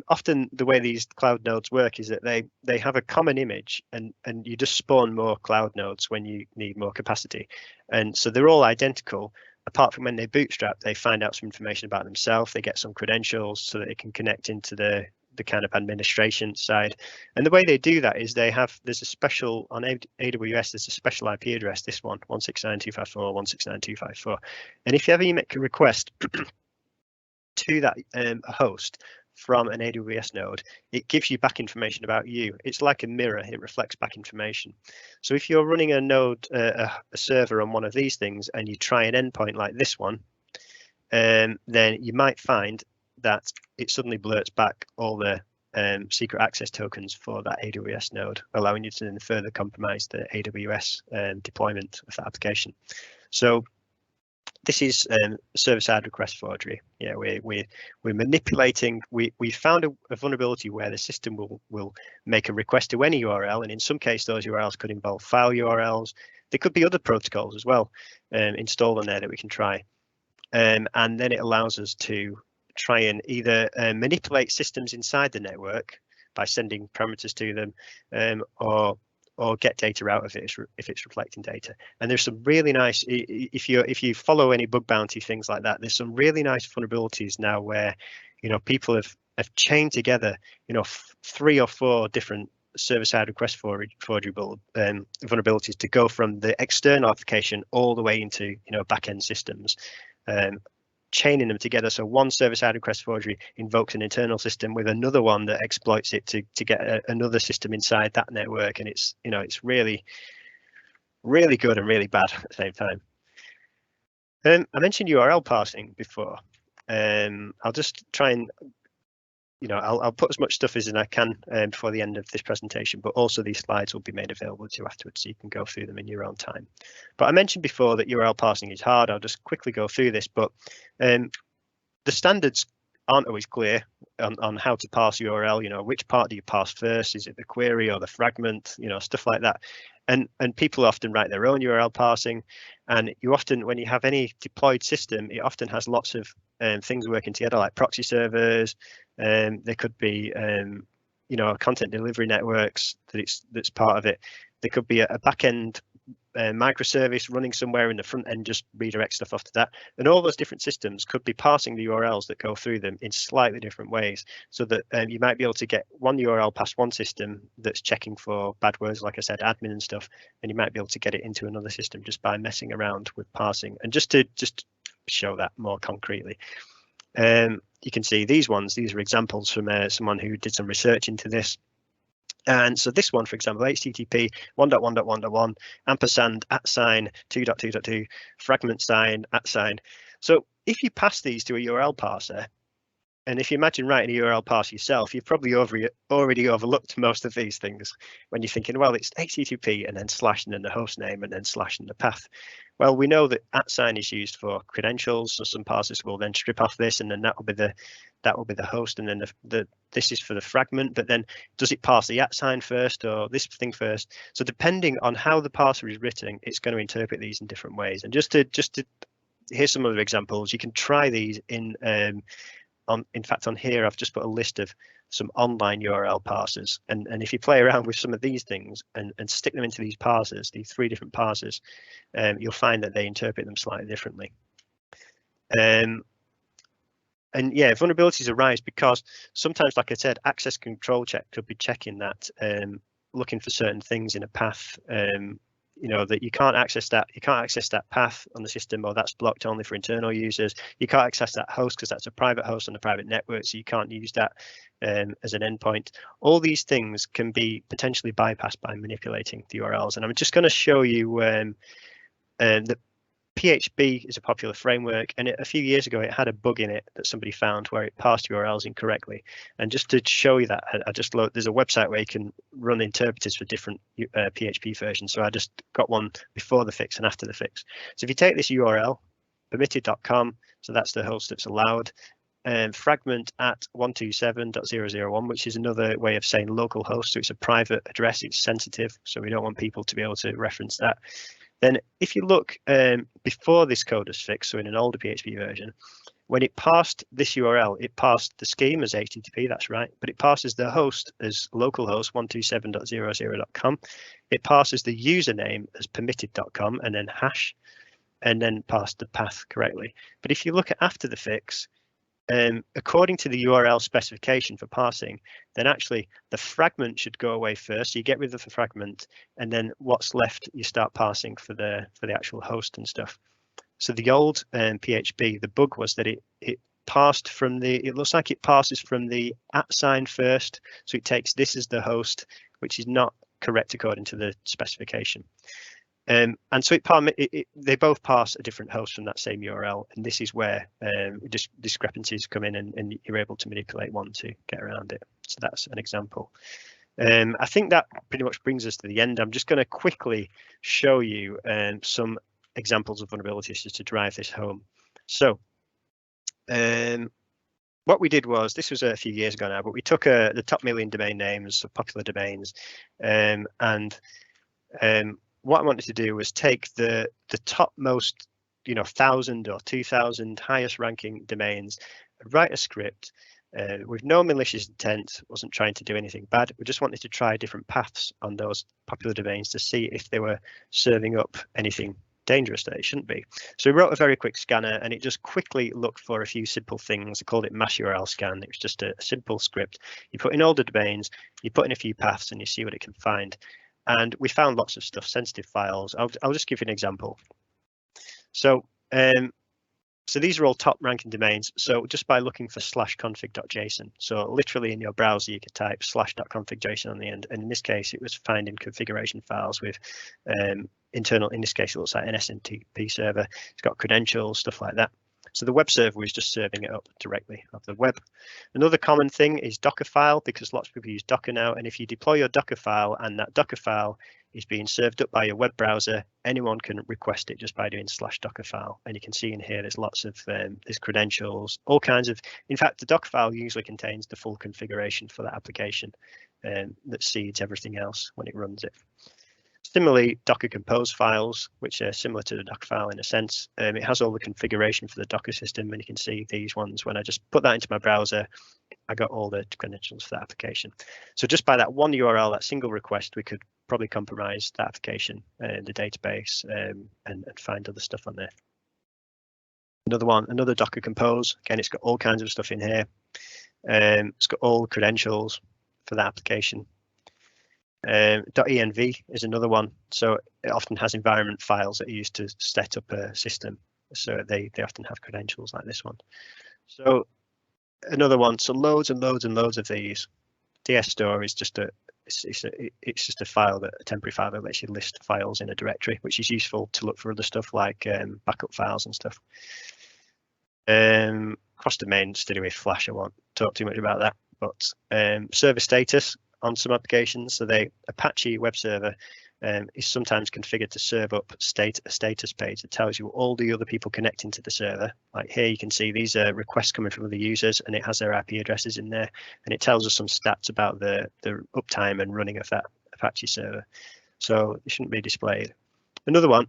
Often the way these cloud nodes work is that they have a common image, and you just spawn more cloud nodes when you need more capacity. And so they're all identical, apart from when they bootstrap, they find out some information about themselves, they get some credentials so that they can connect into the kind of administration side. And the way they do that is there's a special, on AWS, there's a special IP address, this one, 169.254.169.254. And if you ever make a request to that host from an AWS node, it gives you back information about you. It's like a mirror, it reflects back information. So if you're running a node, a server on one of these things, and you try an endpoint like this one, then you might find that it suddenly blurts back all the secret access tokens for that AWS node, allowing you to then further compromise the AWS deployment of that application. So this is server-side request forgery. Yeah, we're manipulating. We found a vulnerability where the system will make a request to any URL, and in some cases those URLs could involve file URLs. There could be other protocols as well installed on there that we can try, and then it allows us to try and either manipulate systems inside the network by sending parameters to them, or get data out of it if it's reflecting data. And there's some really nice, if you follow any bug bounty things like that, there's some really nice vulnerabilities now where people have chained together 3 or 4 different server-side request forgery vulnerabilities to go from the external application all the way into back-end systems. Chaining them together, so one server-side request forgery invokes an internal system with another one that exploits it to get another system inside that network, and it's really good and really bad at the same time. I mentioned URL parsing before. I'll just try and I'll put as much stuff as I can before the end of this presentation, but also these slides will be made available to you afterwards, so you can go through them in your own time. But I mentioned before that URL parsing is hard. I'll just quickly go through this, but the standards aren't always clear on how to parse URL. Which part do you parse first? Is it the query or the fragment? Stuff like that. And people often write their own URL parsing, and you often, when you have any deployed system, it often has lots of things working together, like proxy servers. There could be content delivery networks that's part of it. There could be a back-end microservice running somewhere, in the front end just redirects stuff off to that. And all those different systems could be parsing the URLs that go through them in slightly different ways, so that you might be able to get one URL past one system that's checking for bad words, like I said, admin and stuff, and you might be able to get it into another system just by messing around with parsing. And just to show that more concretely, you can see these are examples from someone who did some research into this. And so this one, for example, HTTP 1.1.1.1 ampersand @ 2.2.2 fragment sign @. So if you pass these to a URL parser, and if you imagine writing a URL parser yourself, you've probably already overlooked most of these things when you're thinking, well, it's HTTP and then slash and then the host name and then slash and the path. Well, we know that @ is used for credentials, so some parsers will then strip off this, and then that will be the host, and then this is for the fragment. But then, does it parse the @ first or this thing first? So depending on how the parser is written, it's going to interpret these in different ways. And just to here's some other examples. You can try these in in fact, on here, I've just put a list of some online URL parsers. And if you play around with some of these things and stick them into these parsers, these 3 different parsers, you'll find that they interpret them slightly differently. And yeah, vulnerabilities arise because sometimes, like I said, access control check could be checking that, looking for certain things in a path, you know, that you can't access that path on the system, or that's blocked only for internal users. You can't access that host because that's a private host on a private network, so you can't use that as an endpoint. All these things can be potentially bypassed by manipulating the URLs, and I'm just going to show you that PHP is a popular framework, and a few years ago it had a bug in it that somebody found where it parsed URLs incorrectly. And just to show you that, there's a website where you can run interpreters for different PHP versions. So I just got one before the fix and after the fix. So if you take this URL, permitted.com, so that's the host that's allowed, fragment at 127.0.0.1, which is another way of saying local host. So it's a private address, it's sensitive, so we don't want people to be able to reference that. Then if you look before this code was fixed, so in an older PHP version, when it parsed this URL, it parsed the scheme as HTTP, that's right, but it parses the host as localhost 127.0.0.com. It parses the username as permitted.com and then hash, and then parsed the path correctly. But if you look at after the fix, according to the URL specification for parsing, then actually the fragment should go away first. So you get rid of the fragment, and then what's left you start parsing for the actual host and stuff. So the old PHP, the bug was that it parsed from it looks like it parses from the @ sign first. So it takes this as the host, which is not correct according to the specification. And so they both parse a different host from that same URL, and this is where discrepancies come in, and you're able to manipulate one to get around it. So that's an example. I think that pretty much brings us to the end. I'm just going to quickly show you some examples of vulnerabilities just to drive this home. So what we did was, this was a few years ago now, but we took the top 1,000,000 domain names, popular domains, and what I wanted to do was take the topmost, 1,000 or 2,000 highest ranking domains, write a script with no malicious intent, wasn't trying to do anything bad. We just wanted to try different paths on those popular domains to see if they were serving up anything dangerous that it shouldn't be. So we wrote a very quick scanner, and it just quickly looked for a few simple things. I called it mass URL scan. It was just a simple script. You put in all the domains, you put in a few paths, and you see what it can find. And we found lots of stuff, sensitive files. I'll just give you an example. So these are all top ranking domains. So just by looking for /config.json, so literally in your browser, you could type /config.json on the end. And in this case, it was finding configuration files with internal, in this case, it looks like an SMTP server. It's got credentials, stuff like that. So the web server was just serving it up directly off the web. Another common thing is Docker file, because lots of people use Docker now. And if you deploy your Docker file and that Docker file is being served up by your web browser, anyone can request it just by doing /Dockerfile. And you can see in here, there's lots of there's credentials, all kinds of. In fact, the Docker file usually contains the full configuration for that application that seeds everything else when it runs it. Similarly, Docker Compose files, which are similar to the Docker file in a sense. It has all the configuration for the Docker system, and you can see these ones. When I just put that into my browser, I got all the credentials for that application. So just by that one URL, that single request, we could probably compromise the application, the database, and find other stuff on there. Another Docker Compose. Again, it's got all kinds of stuff in here. It's got all the credentials for that application. .env is another one, so it often has environment files that are used to set up a system, so they often have credentials like this one. So another one, so loads and loads and loads of these. dsstore is just it's just a file, a temporary file that lets you list files in a directory, which is useful to look for other stuff like backup files and stuff. Cross domain, to do with Flash, I won't talk too much about that, but server status on some applications, so Apache web server is sometimes configured to serve up a status page that tells you all the other people connecting to the server. Like here, you can see these are requests coming from other users, and it has their IP addresses in there, and it tells us some stats about the uptime and running of that Apache server. So it shouldn't be displayed. Another one,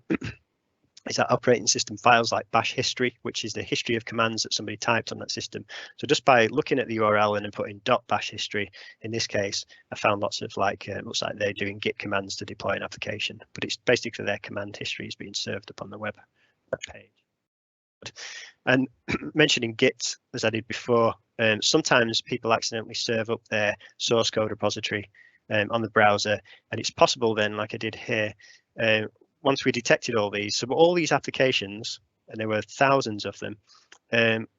is that operating system files like bash history, which is the history of commands that somebody typed on that system. So just by looking at the URL and then putting .bash history, in this case, I found lots of looks like they're doing git commands to deploy an application, but it's basically their command history is being served up on the web page. And mentioning git, as I did before, sometimes people accidentally serve up their source code repository on the browser, and it's possible then, like I did here, once we detected all these, so all these applications, and there were thousands of them,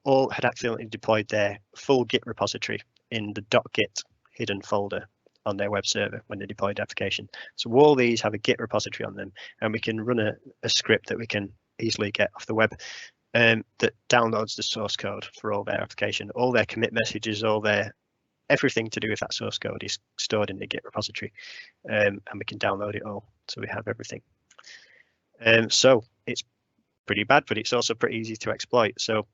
all had accidentally deployed their full Git repository in the .git hidden folder on their web server when they deployed the application. So all these have a Git repository on them, and we can run a script that we can easily get off the web that downloads the source code for all their application, all their commit messages, everything to do with that source code is stored in the Git repository, and we can download it all. So we have everything. So it's pretty bad, but it's also pretty easy to exploit. So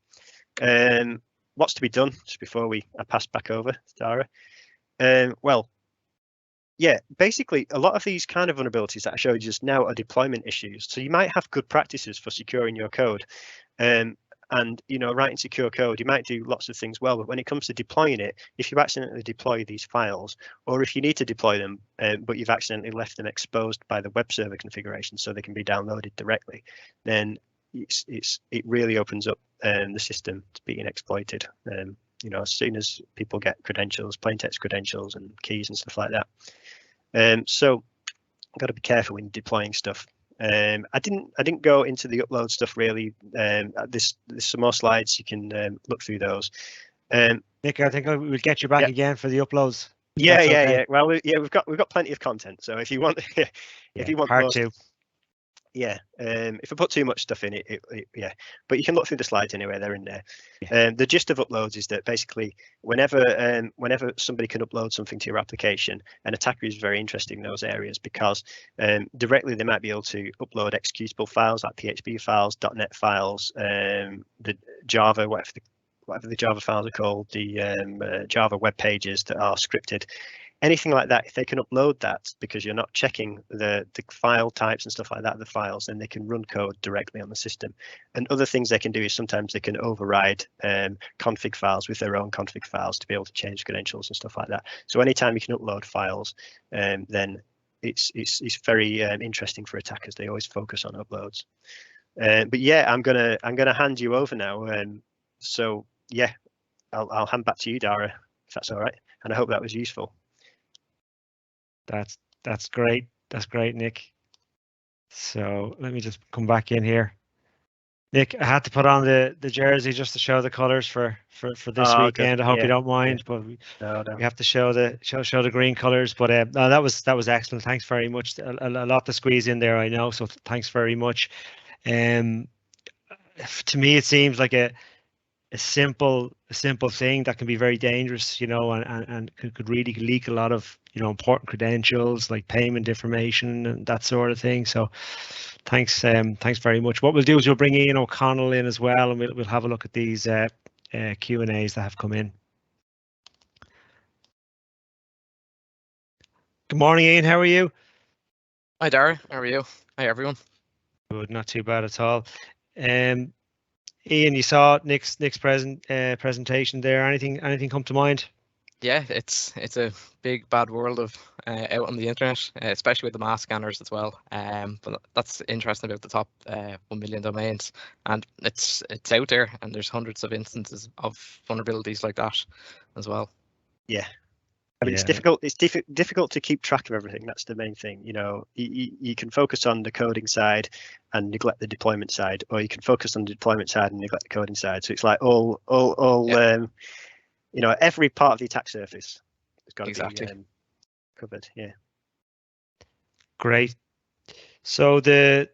what's to be done just before I pass back over to Darragh? Well, yeah, basically a lot of these kind of vulnerabilities that I showed you just now are deployment issues. So you might have good practices for securing your code. And writing secure code, you might do lots of things well, but when it comes to deploying it, if you accidentally deploy these files, or if you need to deploy them, but you've accidentally left them exposed by the web server configuration so they can be downloaded directly, then it really opens up the system to being exploited. As soon as people get credentials, plain text credentials and keys and stuff like that. So I've got to be careful when deploying stuff. I didn't go into the upload stuff really. There's some more slides, you can look through those. Nick, I think we'll get you back again for the uploads. Yeah. Well, we've got plenty of content. So if you want, if you want part two. Yeah, if I put too much stuff in it, but you can look through the slides anyway, they're in there. Yeah. The gist of uploads is that basically whenever somebody can upload something to your application, an attacker is very interested in those areas because directly they might be able to upload executable files like PHP files, .NET files, the Java, whatever the Java files are called, the Java web pages that are scripted. Anything like that, if they can upload that because you're not checking the file types and stuff like that, the files, then they can run code directly on the system. And other things they can do is sometimes they can override config files with their own config files to be able to change credentials and stuff like that. So anytime you can upload files, then it's very interesting for attackers. They always focus on uploads. But yeah, I'm gonna hand you over now. So yeah, I'll hand back to you, Darragh, if that's all right. And I hope that was useful. That's great. That's great, Nick. So let me just come back in here. Nick, I had to put on the jersey just to show the colours for this weekend. Good. I hope you don't mind, but we have to show the green colours. But no, that was excellent. Thanks very much. A lot to squeeze in there, I know. So thanks very much. To me, it seems like a simple thing that can be very dangerous, and could really leak a lot of important credentials like payment information and that sort of thing. So thanks very much. What we'll do is we'll bring Ian O'Connell in as well, and we'll have a look at these Q&As that have come in. Good morning, Ian. How are you? Hi, Darragh. How are you? Hi, everyone. Good, not too bad at all. Ian, you saw Nick's presentation there. Anything come to mind? Yeah, it's a big bad world of out on the internet, especially with the mass scanners as well. But that's interesting about the top 1 million domains, and it's out there, and there's hundreds of instances of vulnerabilities like that as well. Yeah. I mean, it's difficult. It's difficult to keep track of everything. That's the main thing. You can focus on the coding side and neglect the deployment side, or you can focus on the deployment side and neglect the coding side. So it's like all every part of the attack surface has got to be covered. Yeah. Great. So the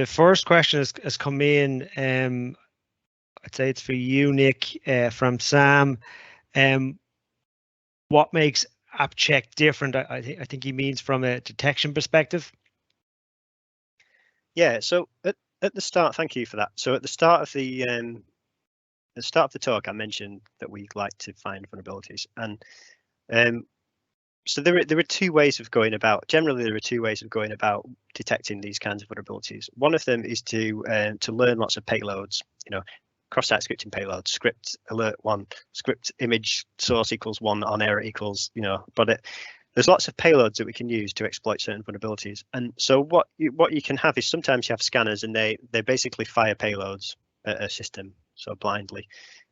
first question has come in. I'd say it's for you, Nick, from Sam. What makes AppCheck different? I think he means from a detection perspective. Yeah. So at the start, thank you for that. So at the start of the talk, I mentioned that we like to find vulnerabilities, and So there are two ways of going about. Generally, there are two ways of going about detecting these kinds of vulnerabilities. One of them is to learn lots of payloads. Cross-site scripting payloads, script alert 1, script image source equals 1 on error equals, but there's lots of payloads that we can use to exploit certain vulnerabilities. And so what you can have is sometimes you have scanners and they basically fire payloads at a system, so blindly,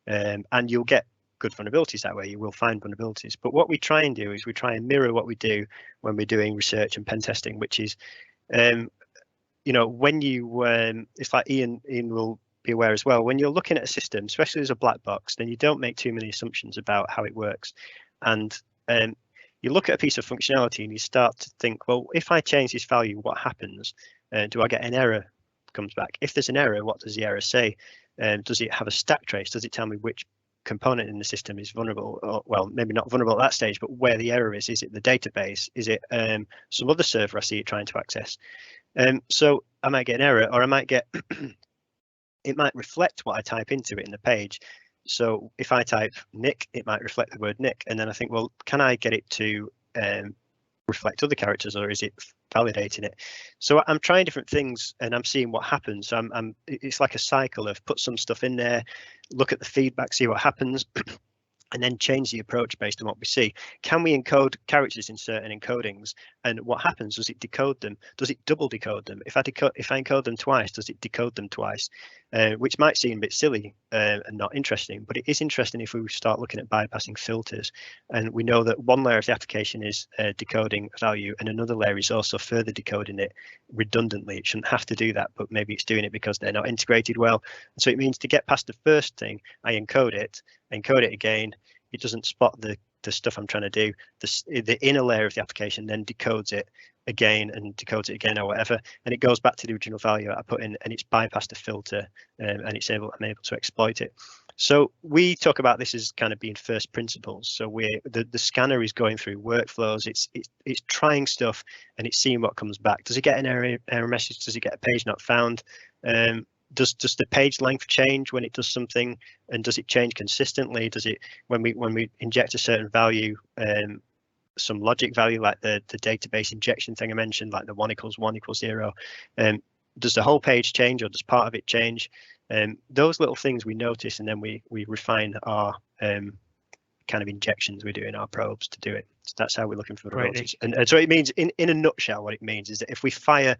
and you'll get good vulnerabilities that way. You will find vulnerabilities. But what we try and do is we try and mirror what we do when we're doing research and pen testing, which is, when you, it's like Ian will be aware as well, when you're looking at a system, especially as a black box, then you don't make too many assumptions about how it works. And you look at a piece of functionality and you start to think, well, if I change this value, what happens? Do I get an error comes back? If there's an error, what does the error say? Does it have a stack trace? Does it tell me which component in the system is vulnerable? Or, well, maybe not vulnerable at that stage, but where the error is it the database? Is it some other server I see it trying to access? So I might get an error, or I might get it might reflect what I type into it in the page. So if I type Nick, it might reflect the word Nick, and then I think, well, can I get it to reflect other characters, or is it validating it? So I'm trying different things and I'm seeing what happens. So it's like a cycle of put some stuff in there, look at the feedback, see what happens, and then change the approach based on what we see. Can we encode characters in certain encodings? And what happens? Does it decode them? Does it double decode them? If I encode them twice, does it decode them twice? Which might seem a bit silly and not interesting, but it is interesting if we start looking at bypassing filters. And we know that one layer of the application is decoding a value, and another layer is also further decoding it redundantly. It shouldn't have to do that, but maybe it's doing it because they're not integrated well. And so it means to get past the first thing, I encode it again. It doesn't spot the stuff I'm trying to do. The inner layer of the application then decodes it again and decodes it again or whatever, and it goes back to the original value I put in, and it's bypassed a filter, and I'm able to exploit it. So we talk about this as kind of being first principles. So the scanner is going through workflows. It's trying stuff and it's seeing what comes back. Does it get an error message? Does it get a page not found? Does the page length change when it does something, and does it change consistently? Does it when we inject a certain value, some logic value like the database injection thing I mentioned, like the 1 = 1 = 0, does the whole page change or does part of it change? Those little things we notice, and then we refine our kind of injections we do in our probes to do it. So that's how we're looking for vulnerabilities. Right. And so it means, in a nutshell, what it means is that if we fire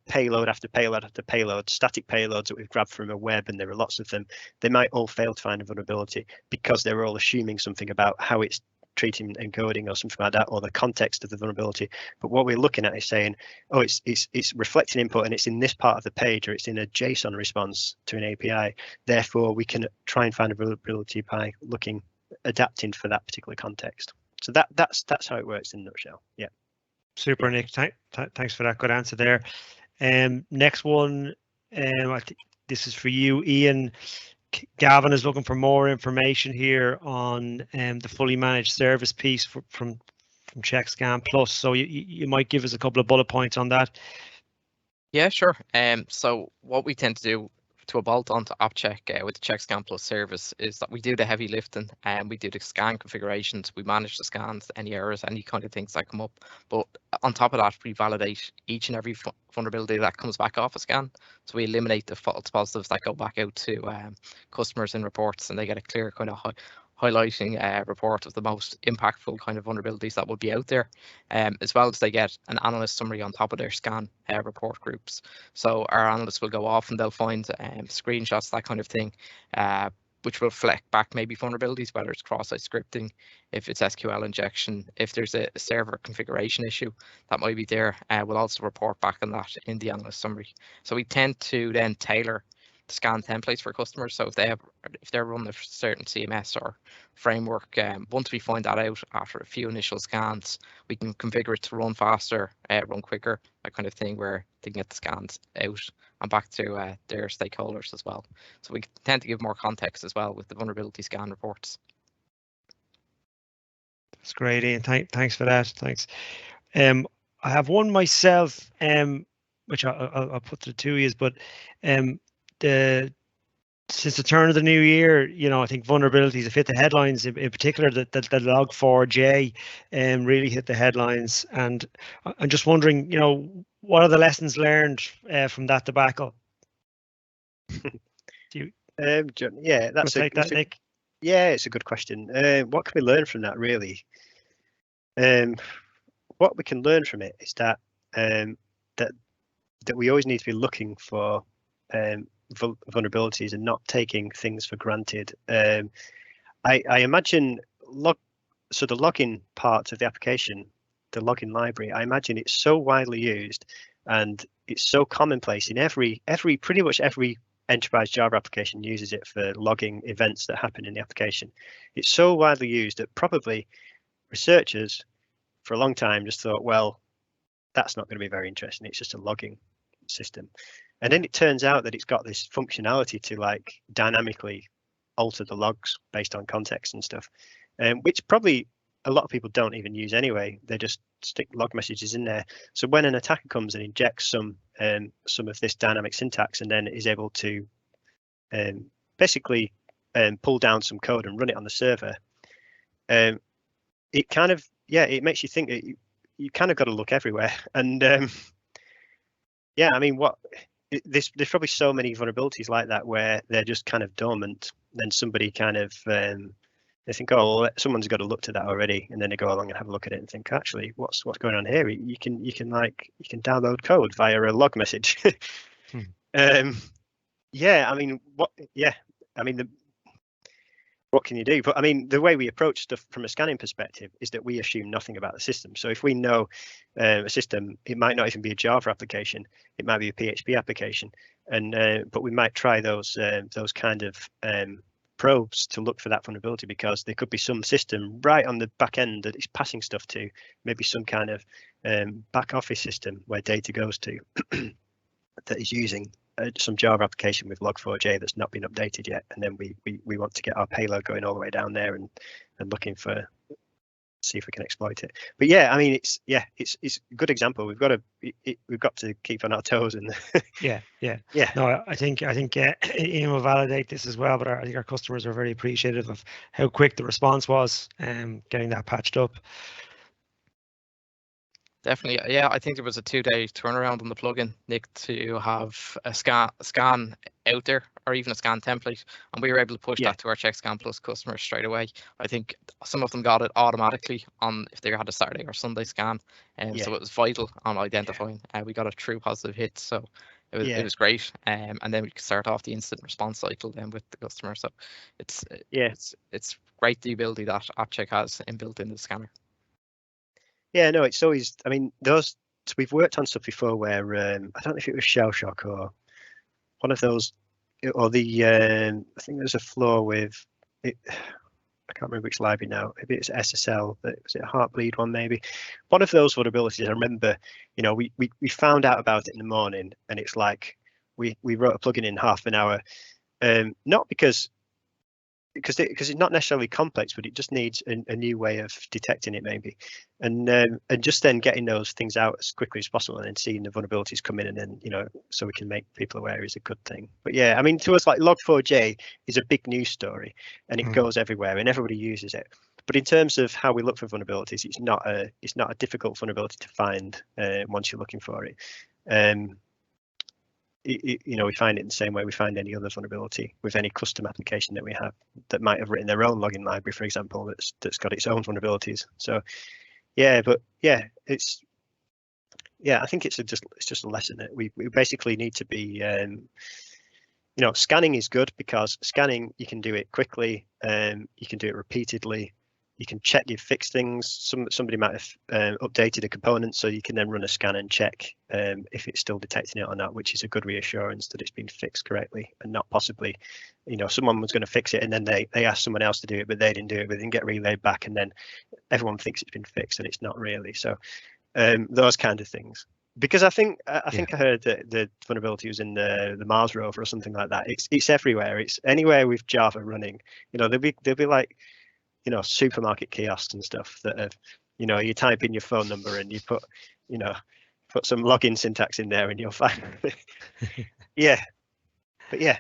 payload after payload after payload, static payloads that we've grabbed from a web, and there are lots of them, they might all fail to find a vulnerability because they're all assuming something about how it's treating encoding or something like that, or the context of the vulnerability. But what we're looking at is saying, oh, it's reflecting input and it's in this part of the page, or it's in a JSON response to an API. Therefore, we can try and find a vulnerability by adapting for that particular context. So that's how it works in a nutshell. Yeah. Super, Nick. Thanks for that good answer there. Next one, I think this is for you, Ian. Gavin is looking for more information here on the fully managed service piece from CheckScan Plus. So you might give us a couple of bullet points on that. Yeah, sure. So what we tend to do to bolt onto AppCheck with the CheckScan Plus service is that we do the heavy lifting, and we do the scan configurations, we manage the scans, any errors, any kind of things that come up. But on top of that, we validate each and every vulnerability that comes back off a scan. So we eliminate the false positives that go back out to customers in reports, and they get a clear kind of highlighting report of the most impactful kind of vulnerabilities that would be out there, as well as they get an analyst summary on top of their scan report groups. So our analysts will go off and they'll find screenshots, that kind of thing, which will reflect back maybe vulnerabilities, whether it's cross-site scripting, if it's SQL injection, if there's a server configuration issue that might be there. We'll also report back on that in the analyst summary. So we tend to then tailor the scan templates for customers. So if they're running a certain CMS or framework, once we find that out after a few initial scans, we can configure it to run faster, run quicker, that kind of thing, where they can get the scans out and back to their stakeholders as well. So we tend to give more context as well with the vulnerability scan reports. That's great, Ian. Thanks for that. Thanks. I have one myself, which I'll put to the two of you, but the since the turn of the new year, I think vulnerabilities have hit the headlines. In particular, the Log4j really hit the headlines. And I'm just wondering, what are the lessons learned from that debacle? Do you John, yeah, take that, Nick? Yeah, it's a good question. What can we learn from that, really? What we can learn from it is that that we always need to be looking for vulnerabilities and not taking things for granted. I imagine the login part of the application, the login library, I imagine it's so widely used and it's so commonplace in pretty much every enterprise Java application uses it for logging events that happen in the application. It's so widely used that probably researchers for a long time just thought, well, that's not going to be very interesting. It's just a logging system. And then it turns out that it's got this functionality to like dynamically alter the logs based on context and stuff, which probably a lot of people don't even use anyway. They just stick log messages in there. So when an attacker comes and injects some of this dynamic syntax and then is able to basically pull down some code and run it on the server, it kind of, it makes you think that you kind of got to look everywhere. And yeah, I mean, there's probably so many vulnerabilities like that where they're just kind of dormant. Then somebody kind of they think, oh, well, someone's got to look to that already, and then they go along and have a look at it and think, actually, what's going on here? You can download code via a log message. Yeah, I mean, what can you do? But I mean, the way we approach stuff from a scanning perspective is that we assume nothing about the system. So if we know a system, it might not even be a Java application, it might be a PHP application, and but we might try those kind of probes to look for that vulnerability, because there could be some system right on the back end that is passing stuff to, maybe some kind of back office system where data goes to that is using some Java application with Log4j that's not been updated yet, and then we want to get our payload going all the way down there and looking for, see if we can exploit it. But yeah, I mean, it's a good example. We've got to keep on our toes and yeah. No, I think Ian will validate this as well, but I think our customers are very appreciative of how quick the response was getting that patched up. Definitely, yeah. I think there was a 2-day turnaround on the plugin, Nick, to have a scan out there, or even a scan template, and we were able to push that to our CheckScan Plus customers straight away. I think some of them got it automatically on if they had a Saturday or Sunday scan, and so it was vital on identifying. We got a true positive hit, so it was great. And then we could start off the instant response cycle then with the customer. So it's great the ability that AppCheck has inbuilt in the scanner. Yeah, no, it's always, I mean, we've worked on stuff before where, I don't know if it was Shell Shock or one of those, or I think there's a flaw with it, I can't remember which library now, maybe it's SSL, was it a Heartbleed one maybe? One of those vulnerabilities, I remember, we found out about it in the morning, and it's like, we wrote a plugin in half an hour, not because it's not necessarily complex, but it just needs a new way of detecting it maybe, and just then getting those things out as quickly as possible, and then seeing the vulnerabilities come in, and then so we can make people aware is a good thing. But yeah, I mean, to us, like Log4j is a big news story, and it goes everywhere, and everybody uses it. But in terms of how we look for vulnerabilities, it's not a difficult vulnerability to find once you're looking for it. We find it in the same way we find any other vulnerability with any custom application that we have that might have written their own login library, for example, that's got its own vulnerabilities. So yeah, but yeah, I think it's just a lesson that we basically need to be, scanning is good, because scanning, you can do it quickly, you can do it repeatedly. You can check you've fixed things. Somebody might have updated a component, so you can then run a scan and check if it's still detecting it or not, which is a good reassurance that it's been fixed correctly, and not possibly, someone was going to fix it and then they asked someone else to do it, but they didn't do it, but didn't get relayed back, and then everyone thinks it's been fixed and it's not really. So those kind of things. Because I think I heard that the vulnerability was in the Mars rover or something like that. It's everywhere. It's anywhere with Java running. There'll be like, supermarket kiosks and stuff that have, you type in your phone number and you put some login syntax in there and you'll find yeah. But yeah,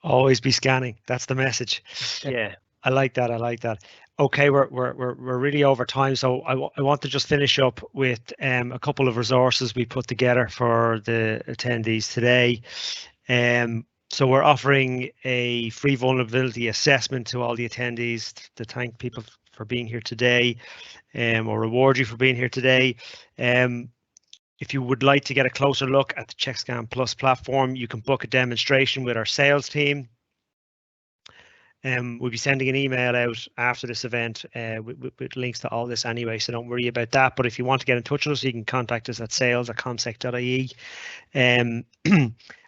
Always be scanning. That's the message. Yeah. I like that. I like that. Okay, we're really over time, so I want to just finish up with a couple of resources we put together for the attendees today. So we're offering a free vulnerability assessment to all the attendees to thank people for being here today, or reward you for being here today. If you would like to get a closer look at the CheckScan Plus platform, you can book a demonstration with our sales team. We'll be sending an email out after this event with links to all this anyway, so don't worry about that. But if you want to get in touch with us, you can contact us at sales@comsec.ie.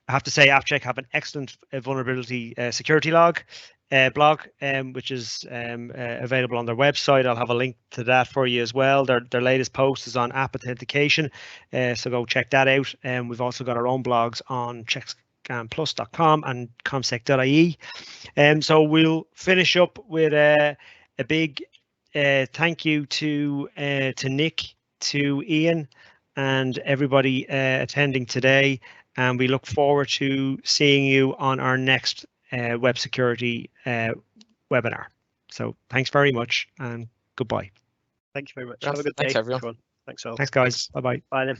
I have to say, AppCheck have an excellent vulnerability security log blog, which is available on their website. I'll have a link to that for you as well. Their latest post is on app authentication, so go check that out. We've also got our own blogs on checkscanplus.com and comsec.ie. So we'll finish up with a big thank you to Nick, to Ian, and everybody attending today. And we look forward to seeing you on our next web security webinar. So thanks very much and goodbye. Thank you very much. Yes, Have a good thanks, day, everyone. Thanks all. Thanks, guys. Bye-bye. Bye then.